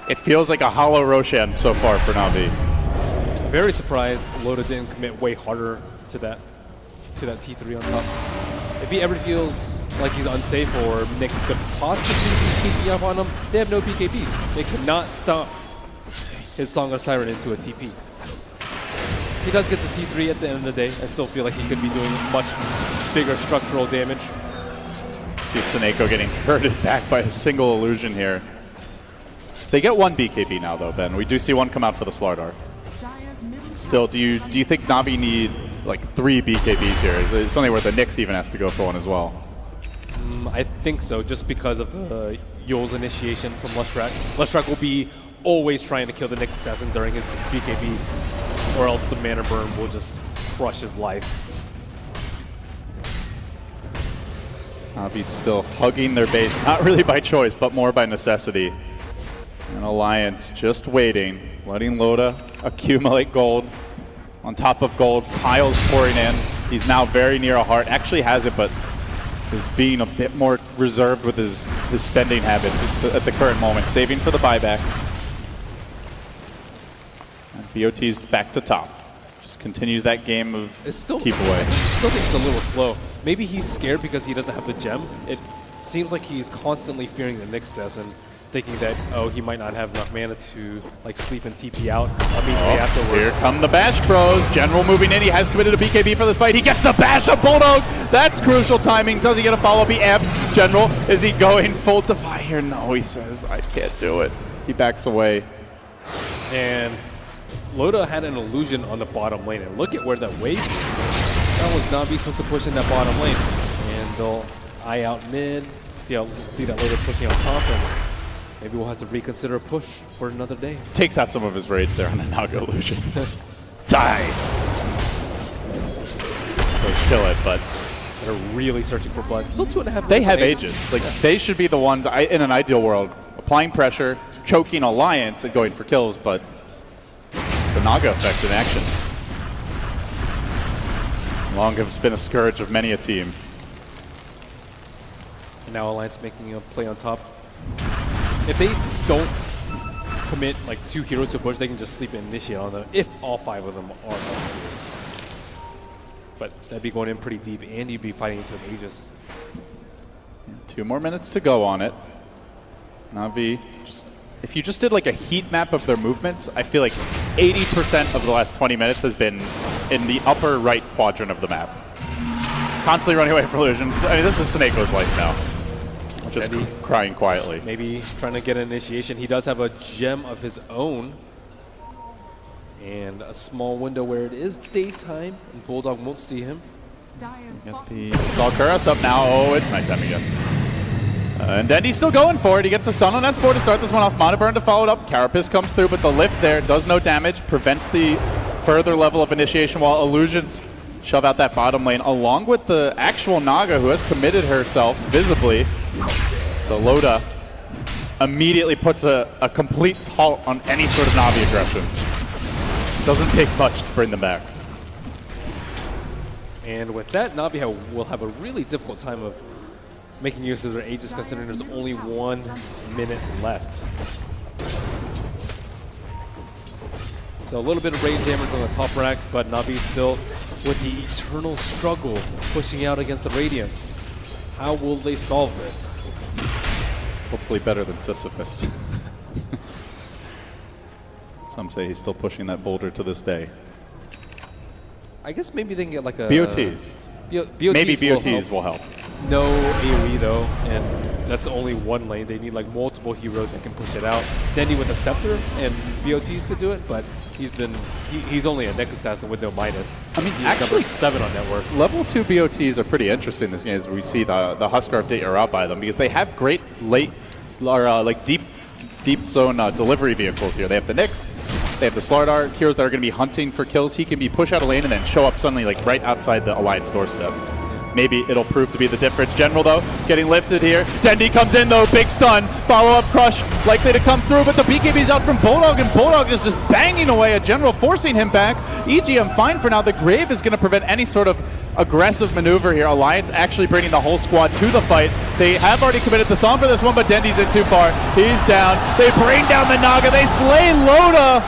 It feels like a hollow Roshan so far for Na'Vi. Very surprised Loda didn't commit way harder to that T3 on top. If he ever feels like he's unsafe or Nyx could possibly be sneaking up on him, they have no BKBs. They cannot stop his Song of Siren into a TP. He does get the T3 at the end of the day. I still feel like he could be doing much bigger structural damage. See Seneko getting hurted back by a single illusion here. They get one BKB now though, Ben. We do see one come out for the Slardar. Still, do you think Na'Vi need like 3 BKBs here? Is it something where the Nyx even has to go for one as well? I think so, just because of Yul's initiation from Lustrak. Lustrak will be always trying to kill the Nyx assassin during his BKB, or else the mana burn will just crush his life. Na'Vi still hugging their base, not really by choice, but more by necessity. And Alliance just waiting, letting Loda accumulate gold on top of gold. Piles pouring in. He's now very near a heart. Actually has it, but is being a bit more reserved with his spending habits at the current moment. Saving for the buyback. And BOT's back to top. Just continues that game of keep away. I still think it's a little slow. Maybe he's scared because he doesn't have the gem. It seems like he's constantly fearing the Nyx assassin, thinking that, oh, he might not have enough mana to like sleep and TP out immediately afterwards. Here come the Bash Bros. General moving in. He has committed a BKB for this fight. He gets the Bash of Bulldog. That's crucial timing. Does he get a follow-up? He amps. General, is he going full Defy here? No, he says, I can't do it. He backs away. And Loda had an illusion on the bottom lane, and look at where that wave is. That was Na'Vi supposed to push in that bottom lane. And they'll eye out mid, see that Loda's pushing on top, and maybe we'll have to reconsider a push for another day. Takes out some of his rage there on the Naga illusion. Die! Does kill it, but they're really searching for blood. Still 2.5 minutes. They have Aegis. Like, they should be the ones, in an ideal world, applying pressure, choking Alliance, and going for kills, but it's the Naga effect in action. Long has been a scourge of many a team. And now Alliance making a play on top. If they don't commit like 2 heroes to a push, they can just sleep and initiate on them if all 5 of them are up. But that'd be going in pretty deep, and you'd be fighting into an Aegis. 2 more minutes to go on it. Na'Vi, if you just did like a heat map of their movements, I feel like 80% of the last 20 minutes has been in the upper right quadrant of the map. Constantly running away from illusions. I mean, this is Seneco's life now. Just crying quietly. Maybe trying to get an initiation. He does have a gem of his own. And a small window where it is daytime, and Bulldog won't see him. Get the Salkuras up now. Oh, it's nighttime again. And Dendy's still going for it. He gets a stun on S4 to start this one off. Mana Burn to follow it up. Carapace comes through, but the lift there does no damage. Prevents the further level of initiation while Illusions shove out that bottom lane, along with the actual Naga, who has committed herself visibly. So Loda immediately puts a complete halt on any sort of Na'Vi aggression. Doesn't take much to bring them back. And with that, Na'Vi will have a really difficult time of making use of their ages considering there's only 1 minute left. So a little bit of range damage on the top racks, but Na'Vi still with the eternal struggle pushing out against the Radiants. How will they solve this? Hopefully better than Sisyphus. Some say he's still pushing that boulder to this day. I guess maybe they can get like a... BOTs. BOTs Maybe BOTs will help. No AoE though, and that's only one lane. They need like multiple heroes that can push it out. Dendy with a Scepter and BOTs could do it, but he's only a Neck Assassin with no minus. I mean, he's actually, number 7 on network. Level 2 BOTs are pretty interesting this game as we see the Huskar update are out by them because they have great late, or like deep zone delivery vehicles here. They have the Nyx, they have the Slardar, heroes that are going to be hunting for kills. He can be push out a lane and then show up suddenly like right outside the Alliance doorstep. Maybe it'll prove to be the difference. General, though, getting lifted here. Dendy comes in, though. Big stun. Follow-up crush likely to come through, but the BKB's out from Bulldog, and Bulldog is just banging away at General, forcing him back. EGM fine for now. The Grave is going to prevent any sort of aggressive maneuver here. Alliance actually bringing the whole squad to the fight. They have already committed the song for this one, but Dendy's in too far. He's down. They bring down the Naga. They slay Loda.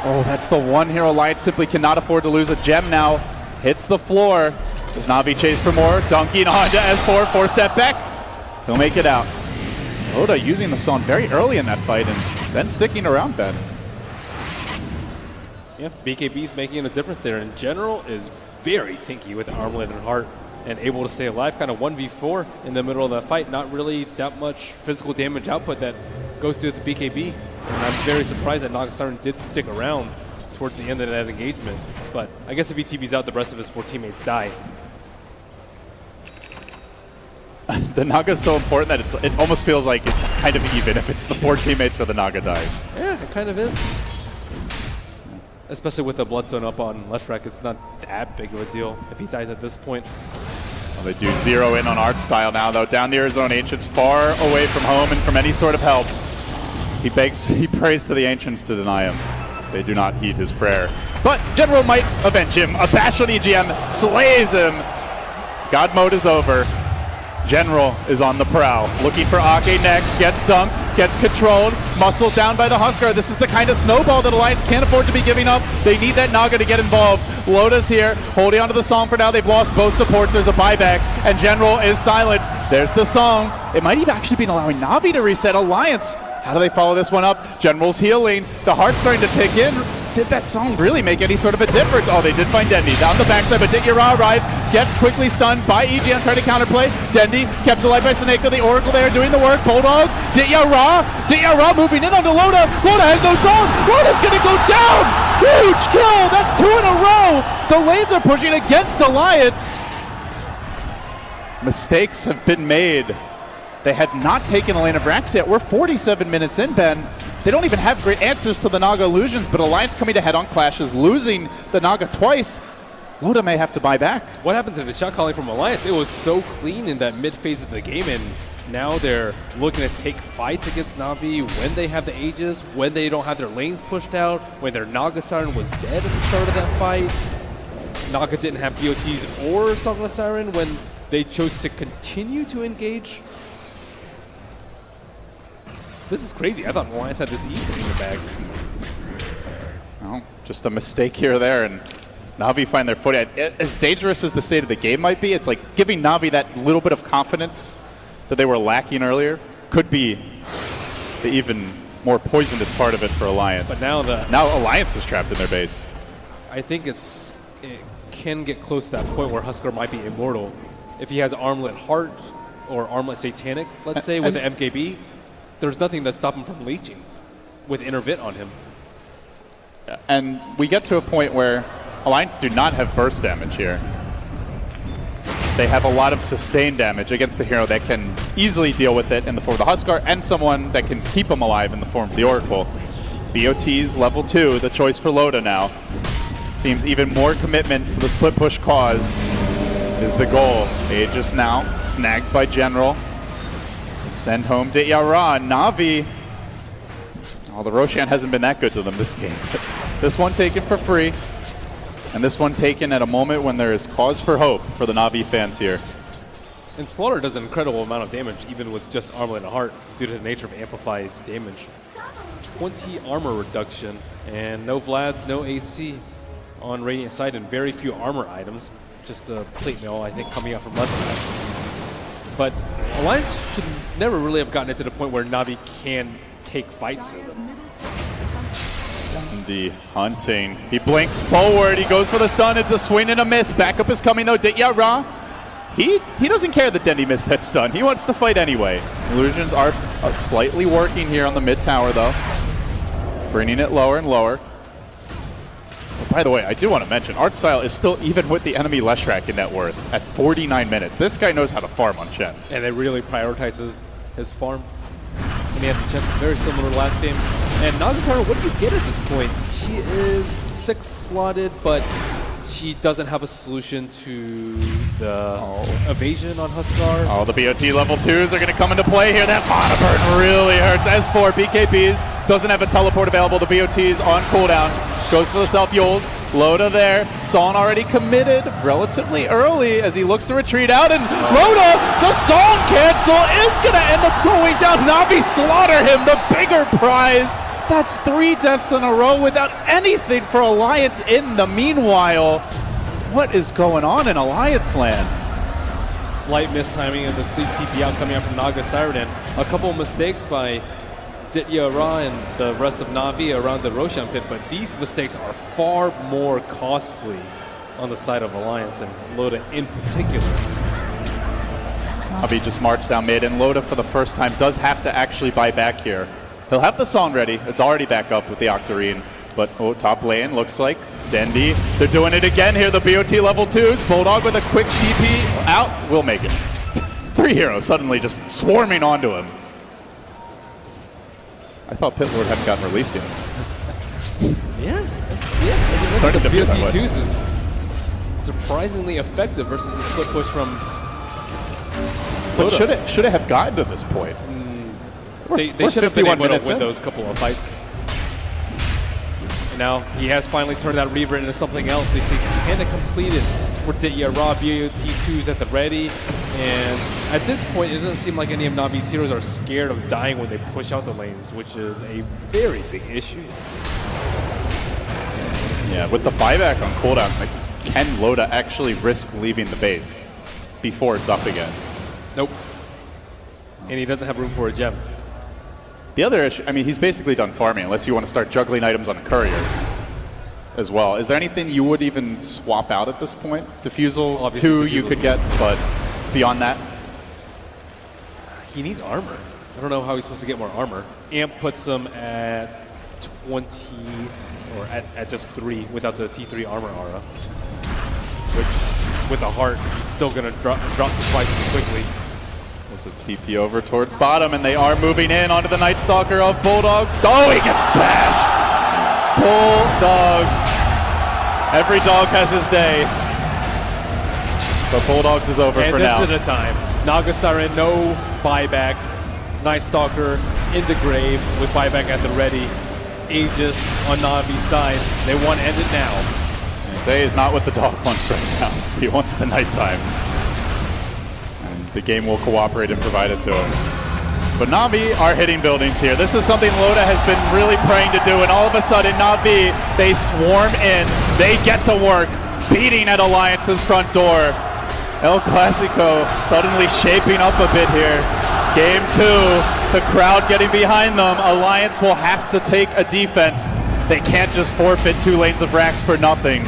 Oh, that's the one here. Alliance simply cannot afford to lose. A gem now hits the floor. Does Na'Vi chase for more? Dunking on to S4, 4-step back. He'll make it out. Loda using the song very early in that fight and then sticking around, Ben. Yeah, BKB's making a difference there. In general, is very tinky with Armlet and Heart and able to stay alive, kind of 1v4 in the middle of that fight. Not really that much physical damage output that goes to the BKB. And I'm very surprised that Nagasiren did stick around towards the end of that engagement. But I guess if he TB's out, the rest of his 4 teammates die. The Naga's so important that it almost feels like it's kind of even if it's the 4 teammates or the Naga dies. Yeah, it kind of is. Especially with the Bloodstone up on left rack, it's not that big of a deal if he dies at this point. Well, they do zero in on Art Style now, though. Down near his own Ancients, far away from home and from any sort of help. He prays to the Ancients to deny him. They do not heed his prayer. But General might avenge him. A bash on EGM slays him. God mode is over. General is on the prowl, looking for Ake next, gets dunked, gets controlled, muscled down by the Huskar. This is the kind of snowball that Alliance can't afford to be giving up. They need that Naga to get involved. Loda's here, holding onto the song for now. They've lost both supports. There's a buyback, and General is silenced. There's the song. It might have actually been allowing Na'Vi to reset. Alliance, how do they follow this one up? General's healing. The Heart's starting to tick in. Did that song really make any sort of a difference? Oh, they did find Dendy down the backside, but Dityara arrives, gets quickly stunned by EGM, trying to counterplay. Dendy kept alive by Seneko, the Oracle there doing the work. Bulldog, Dityara moving in onto Loda. Loda has no song. Loda's gonna go down. Huge kill. That's 2 in a row. The lanes are pushing against Alliance. Mistakes have been made. They have not taken a lane of Rax yet. We're 47 minutes in, Ben. They don't even have great answers to the Naga illusions, but Alliance coming to head-on clashes, losing the Naga twice. Loda may have to buy back. What happened to the shot calling from Alliance? It was so clean in that mid-phase of the game, and now they're looking to take fights against Na'Vi when they have the Aegis, when they don't have their lanes pushed out, when their Naga Siren was dead at the start of that fight. Naga didn't have BOTs or Song of Siren when they chose to continue to engage. This is crazy. I thought Alliance had this easily in the bag. Well, just a mistake here or there, and Na'Vi find their footing. As dangerous as the state of the game might be, it's like giving Na'Vi that little bit of confidence that they were lacking earlier could be the even more poisonous part of it for Alliance. But now Alliance is trapped in their base. I think it can get close to that point where Huskar might be immortal. If he has Armlet Heart or Armlet Satanic, let's say, with the MKB, there's nothing to stop him from leeching with Intervit on him. And we get to a point where Alliance do not have burst damage here. They have a lot of sustained damage against a hero that can easily deal with it in the form of the Huskar and someone that can keep him alive in the form of the Oracle. BOT's level 2, the choice for Loda now. Seems even more commitment to the split push cause is the goal. Aegis now, snagged by General. Send home Dityara. Na'Vi. Oh, the Roshan hasn't been that good to them this game. This one taken for free, and this one taken at a moment when there is cause for hope for the Na'Vi fans here. And Slaughter does an incredible amount of damage, even with just Armlet and Heart, due to the nature of amplified damage. 20 armor reduction, and no Vlads, no AC on Radiant side, and very few armor items. Just a plate mail, I think, coming out from left. But Alliance should never really have gotten it to the point where Na'Vi can take fights to them. The hunting. He blinks forward. He goes for the stun. It's a swing and a miss. Backup is coming though. DotA. He doesn't care that Dendy missed that stun. He wants to fight anyway. Illusions are slightly working here on the mid tower though. Bringing it lower and lower. Oh, by the way, I do want to mention, Artstyle is still even with the enemy Leshrac in net worth at 49 minutes. This guy knows how to farm on Chen. And it really prioritizes his farm. And he had the Chen very similar to last game. And Nagasara, what do you get at this point? She is 6 slotted, but she doesn't have a solution to the evasion on Huskar. Oh, the BOT level 2s are going to come into play here. That mana burn really hurts. S4, BKBs, doesn't have a teleport available. The BOT's on cooldown. Goes for the self-Yules. Loda there. Son already committed relatively early as he looks to retreat out. And Loda, the song cancel is going to end up going down. Na'Vi slaughter him, the bigger prize. That's 3 deaths in a row without anything for Alliance in the meanwhile. What is going on in Alliance land? Slight mistiming of the CTP out coming out from Naga Siren, and a couple of mistakes by DotA and the rest of Na'Vi around the Roshan pit, but these mistakes are far more costly on the side of Alliance, and Loda in particular. Na'Vi just marched down mid, and Loda for the first time does have to actually buy back here. He'll have the song ready. It's already back up with the Octarine. But top lane looks like Dendy. They're doing it again here. The BOT level 2s. Bulldog with a quick TP out. Will make it. 3 heroes suddenly just swarming onto him. I thought Pitlord hadn't gotten released yet. Yeah. Started the to feel that way. BOT2s is surprisingly effective versus the split push from But Loda. should it have gotten to this point? They should have been able to win those couple of fights. And now he has finally turned that Reaver into something else. They see Tana completed for DotA, BOT2s at the ready. And at this point, it doesn't seem like any of Na'Vi's heroes are scared of dying when they push out the lanes, which is a very big issue. Yeah, with the buyback on cooldown, like, can Loda actually risk leaving the base before it's up again? Nope. And he doesn't have room for a gem. The other issue, I mean, he's basically done farming unless you want to start juggling items on a courier as well. Is there anything you would even swap out at this point? Diffusal, Obviously, 2 you could get, but beyond that? He needs armor. I don't know how he's supposed to get more armor. Amp puts him at 20, or at just 3 without the T3 armor aura. Which, with a heart, he's still going to drop surprisingly quickly. There's a TP over towards bottom, and they are moving in onto the Night Stalker of Bulldog. Oh, he gets bashed! Bulldog. Every dog has his day. But Bulldogs is over for now. And this is the time. Naga Siren, no buyback. Night Stalker in the grave with buyback at the ready. Aegis on Na'Vi's side. They want to end it now. Day is not what the dog wants right now. He wants the nighttime. And the game will cooperate and provide it to him. But Na'Vi are hitting buildings here. This is something Loda has been really praying to do, and all of a sudden Na'Vi, they swarm in. They get to work, beating at Alliance's front door. El Clasico suddenly shaping up a bit here. Game 2, the crowd getting behind them. Alliance will have to take a defense. They can't just forfeit 2 lanes of racks for nothing.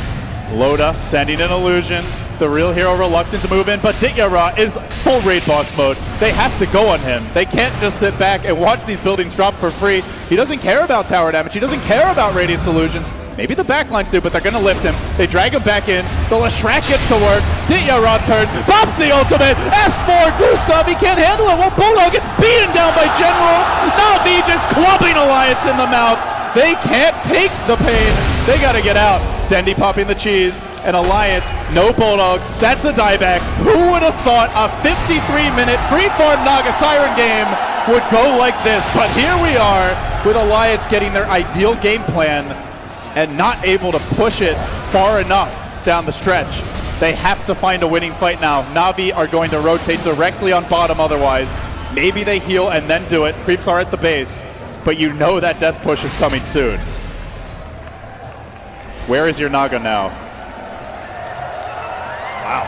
Loda sending in illusions. The real hero reluctant to move in, but DotA is full raid boss mode. They have to go on him. They can't just sit back and watch these buildings drop for free. He doesn't care about tower damage. He doesn't care about Radiant Illusions. Maybe the backlines do, but they're going to lift him. They drag him back in. The Leshrac gets to work. DotA turns, pops the ultimate. S4, Gustav, he can't handle it. Well, Bulldog gets beaten down by General. Na'Vi just clubbing Alliance in the mouth. They can't take the pain. They got to get out. Dendy popping the cheese, and Alliance, no Bulldog. That's a dieback. Who would have thought a 53-minute free-farm Naga Siren game would go like this? But here we are with Alliance getting their ideal game plan and not able to push it far enough down the stretch. They have to find a winning fight now. Na'Vi are going to rotate directly on bottom otherwise. Maybe they heal and then do it. Creeps are at the base, but you know that death push is coming soon. Where is your Naga now? Wow.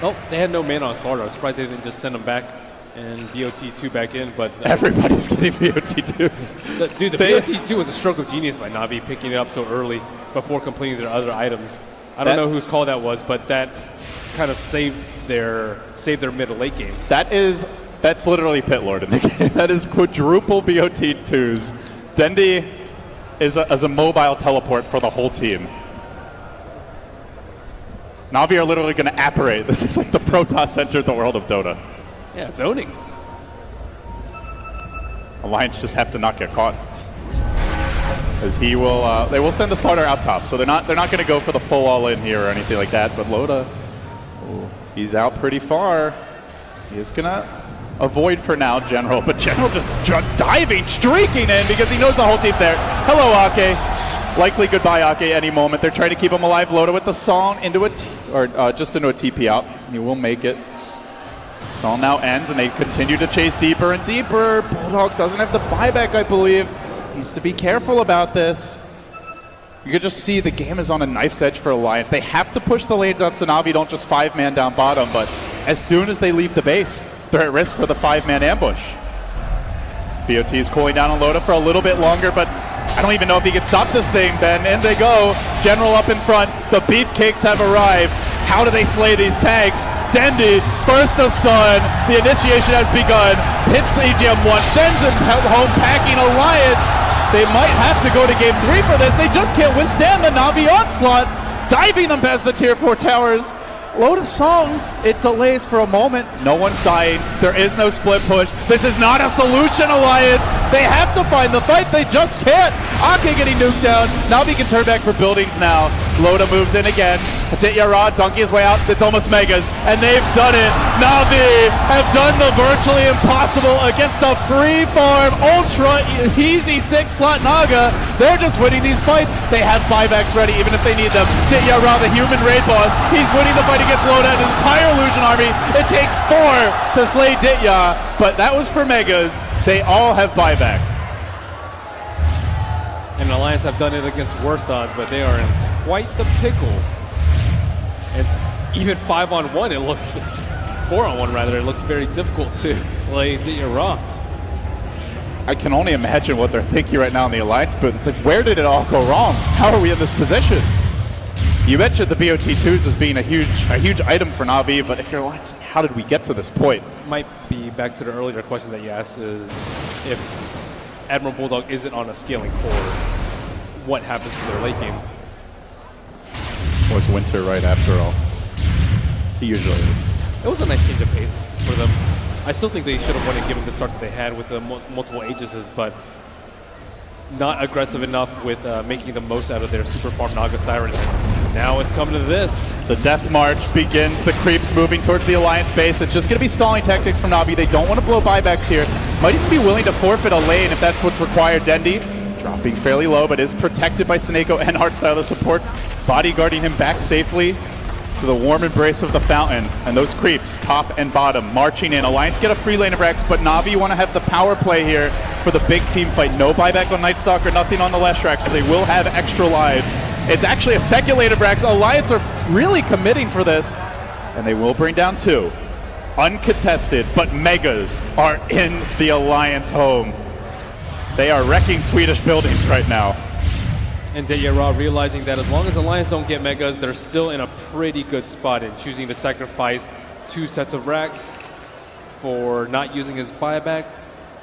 Nope, they had no mana on Slaughter. I was surprised they didn't just send him back and BOT2 back in, but... Everybody's getting BOT2s. Dude, the BOT2 was a stroke of genius by Na'Vi picking it up so early before completing their other items. I don't know whose call that was, but that kind of saved their mid to late game. That's literally Pit Lord in the game. That is quadruple BOT2s. Dendi is a mobile teleport for the whole team. Na'Vi are literally going to apparate. This is like the Protoss entered the world of Dota. Yeah, it's owning. Alliance just have to not get caught. As he will, they will send the Slaughter out top, so they're not going to go for the full all-in here or anything like that. But Loda, he's out pretty far. He is going to avoid for now General, but General just diving, streaking in because he knows the whole team's there. Hello, Ake. Likely goodbye, Ake, any moment. They're trying to keep him alive. Loda with the song into just into a TP out. He will make it. Song now ends, and they continue to chase deeper and deeper. Bulldog doesn't have the buyback, I believe. Needs to be careful about this. You can just see the game is on a knife's edge for Alliance. They have to push the lanes out so Na'Vi don't just 5-man down bottom, but as soon as they leave the base, they're at risk for the 5-man ambush. BOT is cooling down on Loda for a little bit longer, but I don't even know if he can stop this thing, Ben. In they go. General up in front. The beefcakes have arrived. How do they slay these tags? Dendi, first to stun. The initiation has begun. Hits EGM1, sends him home packing Alliance. They might have to go to game 3 for this. They just can't withstand the Na'Vi onslaught. Diving them past the tier 4 towers. Load of songs, it delays for a moment. No one's dying. There is no split push. This is not a solution, Alliance. They have to find the fight. They just can't. Ake getting nuked down. Na'Vi can turn back for buildings now. Loda moves in again. Aditya Ra, donkey his way out. It's almost Megas, and they've done it. Na'Vi have done the virtually impossible against a free-farm, ultra easy 6-slot Naga. They're just winning these fights. They have buybacks ready, even if they need them. Aditya Ra, the human raid boss, he's winning the fight against Loda and his entire Illusion army. It takes 4 to slay Ditya, but that was for Megas. They all have buyback. And Alliance have done it against worse odds, but they are in quite the pickle. And even 5-on-1, it looks 4-on-1 rather. It looks very difficult to slay Ditya Ra. I can only imagine what they're thinking right now in the Alliance, but it's like, where did it all go wrong? How are we in this position? You mentioned the BOT2s as being a huge item for Na'Vi, but if you're Alliance, how did we get to this point? Might be back to the earlier question that you asked, is if Admiral Bulldog isn't on a scaling core, what happens to their late game? Was Winter right after all? He usually is. It was a nice change of pace for them. I still think they should have won it given the start that they had with the multiple Aegises, but not aggressive enough with making the most out of their super farm Naga Siren. Now it's come to this. The death march begins. The creeps moving towards the Alliance base. It's just going to be stalling tactics from Na'Vi. They don't want to blow buybacks here. Might even be willing to forfeit a lane if that's what's required. Dendi dropping fairly low, but is protected by Seneko and Heartstyle. The supports bodyguarding him back safely to the warm embrace of the fountain. And those creeps, top and bottom, marching in. Alliance get a free lane of Rex, but Na'Vi want to have the power play here for the big team fight. No buyback on Nightstalker, nothing on the Leshrac, so they will have extra lives. It's actually a second lane of Rex. Alliance are really committing for this, and they will bring down 2. Uncontested, but Megas are in the Alliance home. They are wrecking Swedish buildings right now. And Ditya Ra realizing that as long as Alliance don't get Megas, they're still in a pretty good spot in choosing to sacrifice 2 sets of racks for not using his buyback.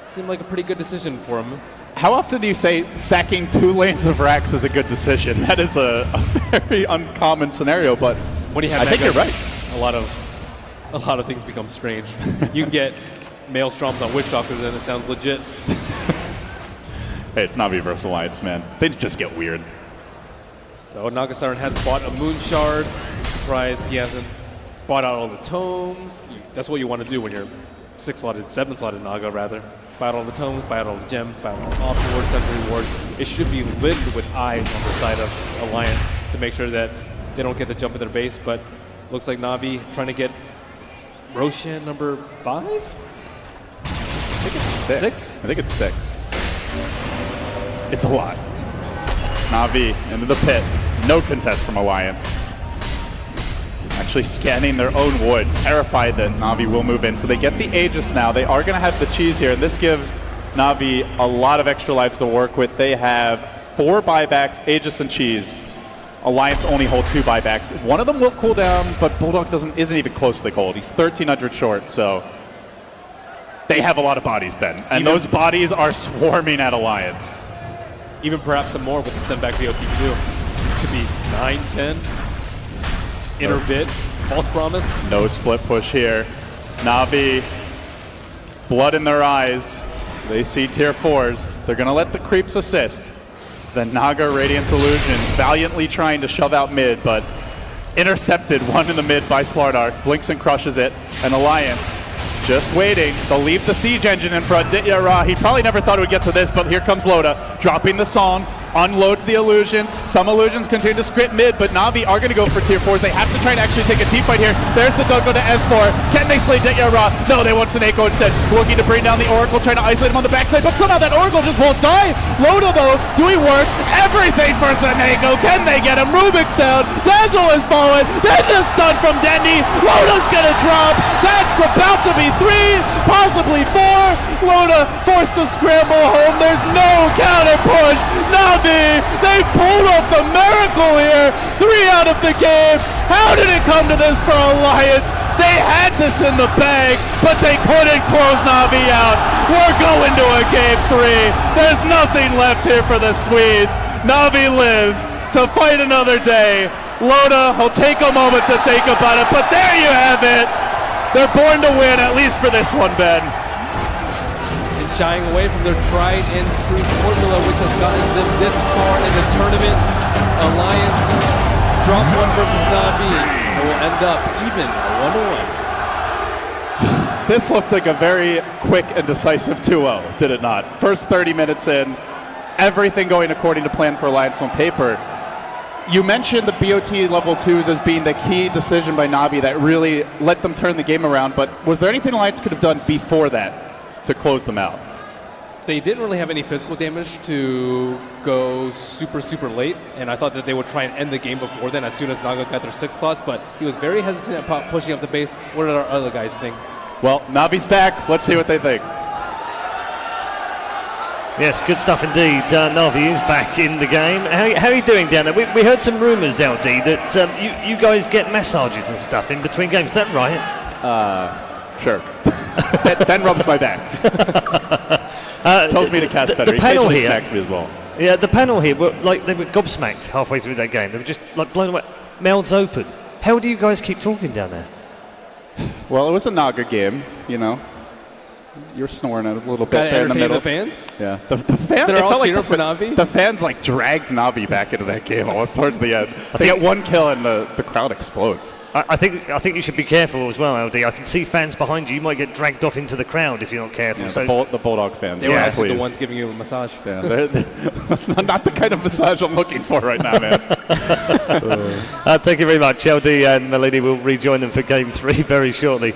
Seemed like a pretty good decision for him. How often do you say sacking 2 lanes of racks is a good decision? That is a very uncommon scenario, but when you have I think you're right. A lot of things become strange. You can get Maelstroms on Witchstalkers and it sounds legit. Hey, it's Na'Vi versus Alliance, man. They just get weird. So Naga Siren has bought a Moon Shard. Surprised he hasn't bought out all the tomes. That's what you want to do when you're 6-slotted, 7-slotted Naga, rather. Buy out all the tomes, buy out all the gems, buy out all the off rewards, center rewards. It should be littered with eyes on the side of Alliance to make sure that they don't get the jump in their base, but looks like Na'Vi trying to get Roshan number 5? I think it's 6. 6? I think it's 6. It's a lot. Na'Vi into the pit. No contest from Alliance. Actually scanning their own woods, terrified that Na'Vi will move in. So they get the Aegis now. They are going to have the cheese here, and this gives Na'Vi a lot of extra lives to work with. They have 4 buybacks, Aegis and cheese. Alliance only hold 2 buybacks. One of them will cool down, but Bulldog isn't even close to the cold. He's 1,300 short, so they have a lot of bodies, Ben. And those bodies are swarming at Alliance. Even perhaps some more with the send back VOT too. Could be 9, 10. Inner bid, false promise. No split push here. Na'Vi, blood in their eyes. They see tier 4s. They're going to let the creeps assist. The Naga Radiance Illusions valiantly trying to shove out mid, but intercepted one in the mid by Slardar. Blinks and crushes it. And Alliance just waiting. They'll leave the siege engine in front. Ditya Ra, he probably never thought it would get to this, but here comes Loda, dropping the song, unloads the illusions. Some illusions continue to script mid, but Na'Vi are going to go for tier 4s. They have to try and actually take a team fight here. There's the Duggo to S4. Can they slay Ditya Ra? No, they want Seneko instead. Looking to bring down the Oracle, trying to isolate him on the backside, but somehow that Oracle just won't die. Loda, though, doing work. Everything for Seneko. Can they get him? Rubik's down. Dazzle is falling. Then the stun from Dendi. Loda's going to drop. That's about to be 3, possibly 4. Loda forced to scramble home. There's no counter push. Na'Vi, they pulled off the miracle here. 3 out of the game. How did it come to this for Alliance? They had this in the bag, but they couldn't close Na'Vi out. We're going to a game 3. There's nothing left here for the Swedes. Na'Vi lives to fight another day. Loda will take a moment to think about it, but there you have it. They're born to win, at least for this one, Ben. And shying away from their tried and true formula, which has gotten them this far in the tournament. Alliance drop 1 versus Na'Vi, and will end up even 1-1. This looked like a very quick and decisive 2-0, did it not? First 30 minutes in, everything going according to plan for Alliance on paper. You mentioned the BOT level 2s as being the key decision by Na'Vi that really let them turn the game around, but was there anything Alliance could have done before that to close them out? They didn't really have any physical damage to go super, super late, and I thought that they would try and end the game before then as soon as Naga got their 6 slots, but he was very hesitant at pushing up the base. What did our other guys think? Well, Navi's back. Let's see what they think. Yes, good stuff indeed. Na'Vi is back in the game. How are you doing down there? We heard some rumours, LD, that you guys get massages and stuff in between games. Is that right? Sure. Ben rubs my back. Tells me to cast better. The panel he here smacks me as well. Yeah, the panel here, they were gobsmacked halfway through that game. They were just like blown away, mouths open. How do you guys keep talking down there? Well, it was a Naga game, you know. You're snoring a little bit there in the middle. The fans? Yeah, the fans. They're all cheering like for Na'Vi? The fans like dragged Na'Vi back into that game almost towards the end. They get 1 kill and the crowd explodes. I think you should be careful as well, LD. I can see fans behind you. You might get dragged off into the crowd if you're not careful. Yeah, so the Bulldog fans. They were actually please. the ones giving you a massage. Yeah, they're not the kind of massage I'm looking for right now, man. Thank you very much. LD and Melody will rejoin them for Game 3 very shortly.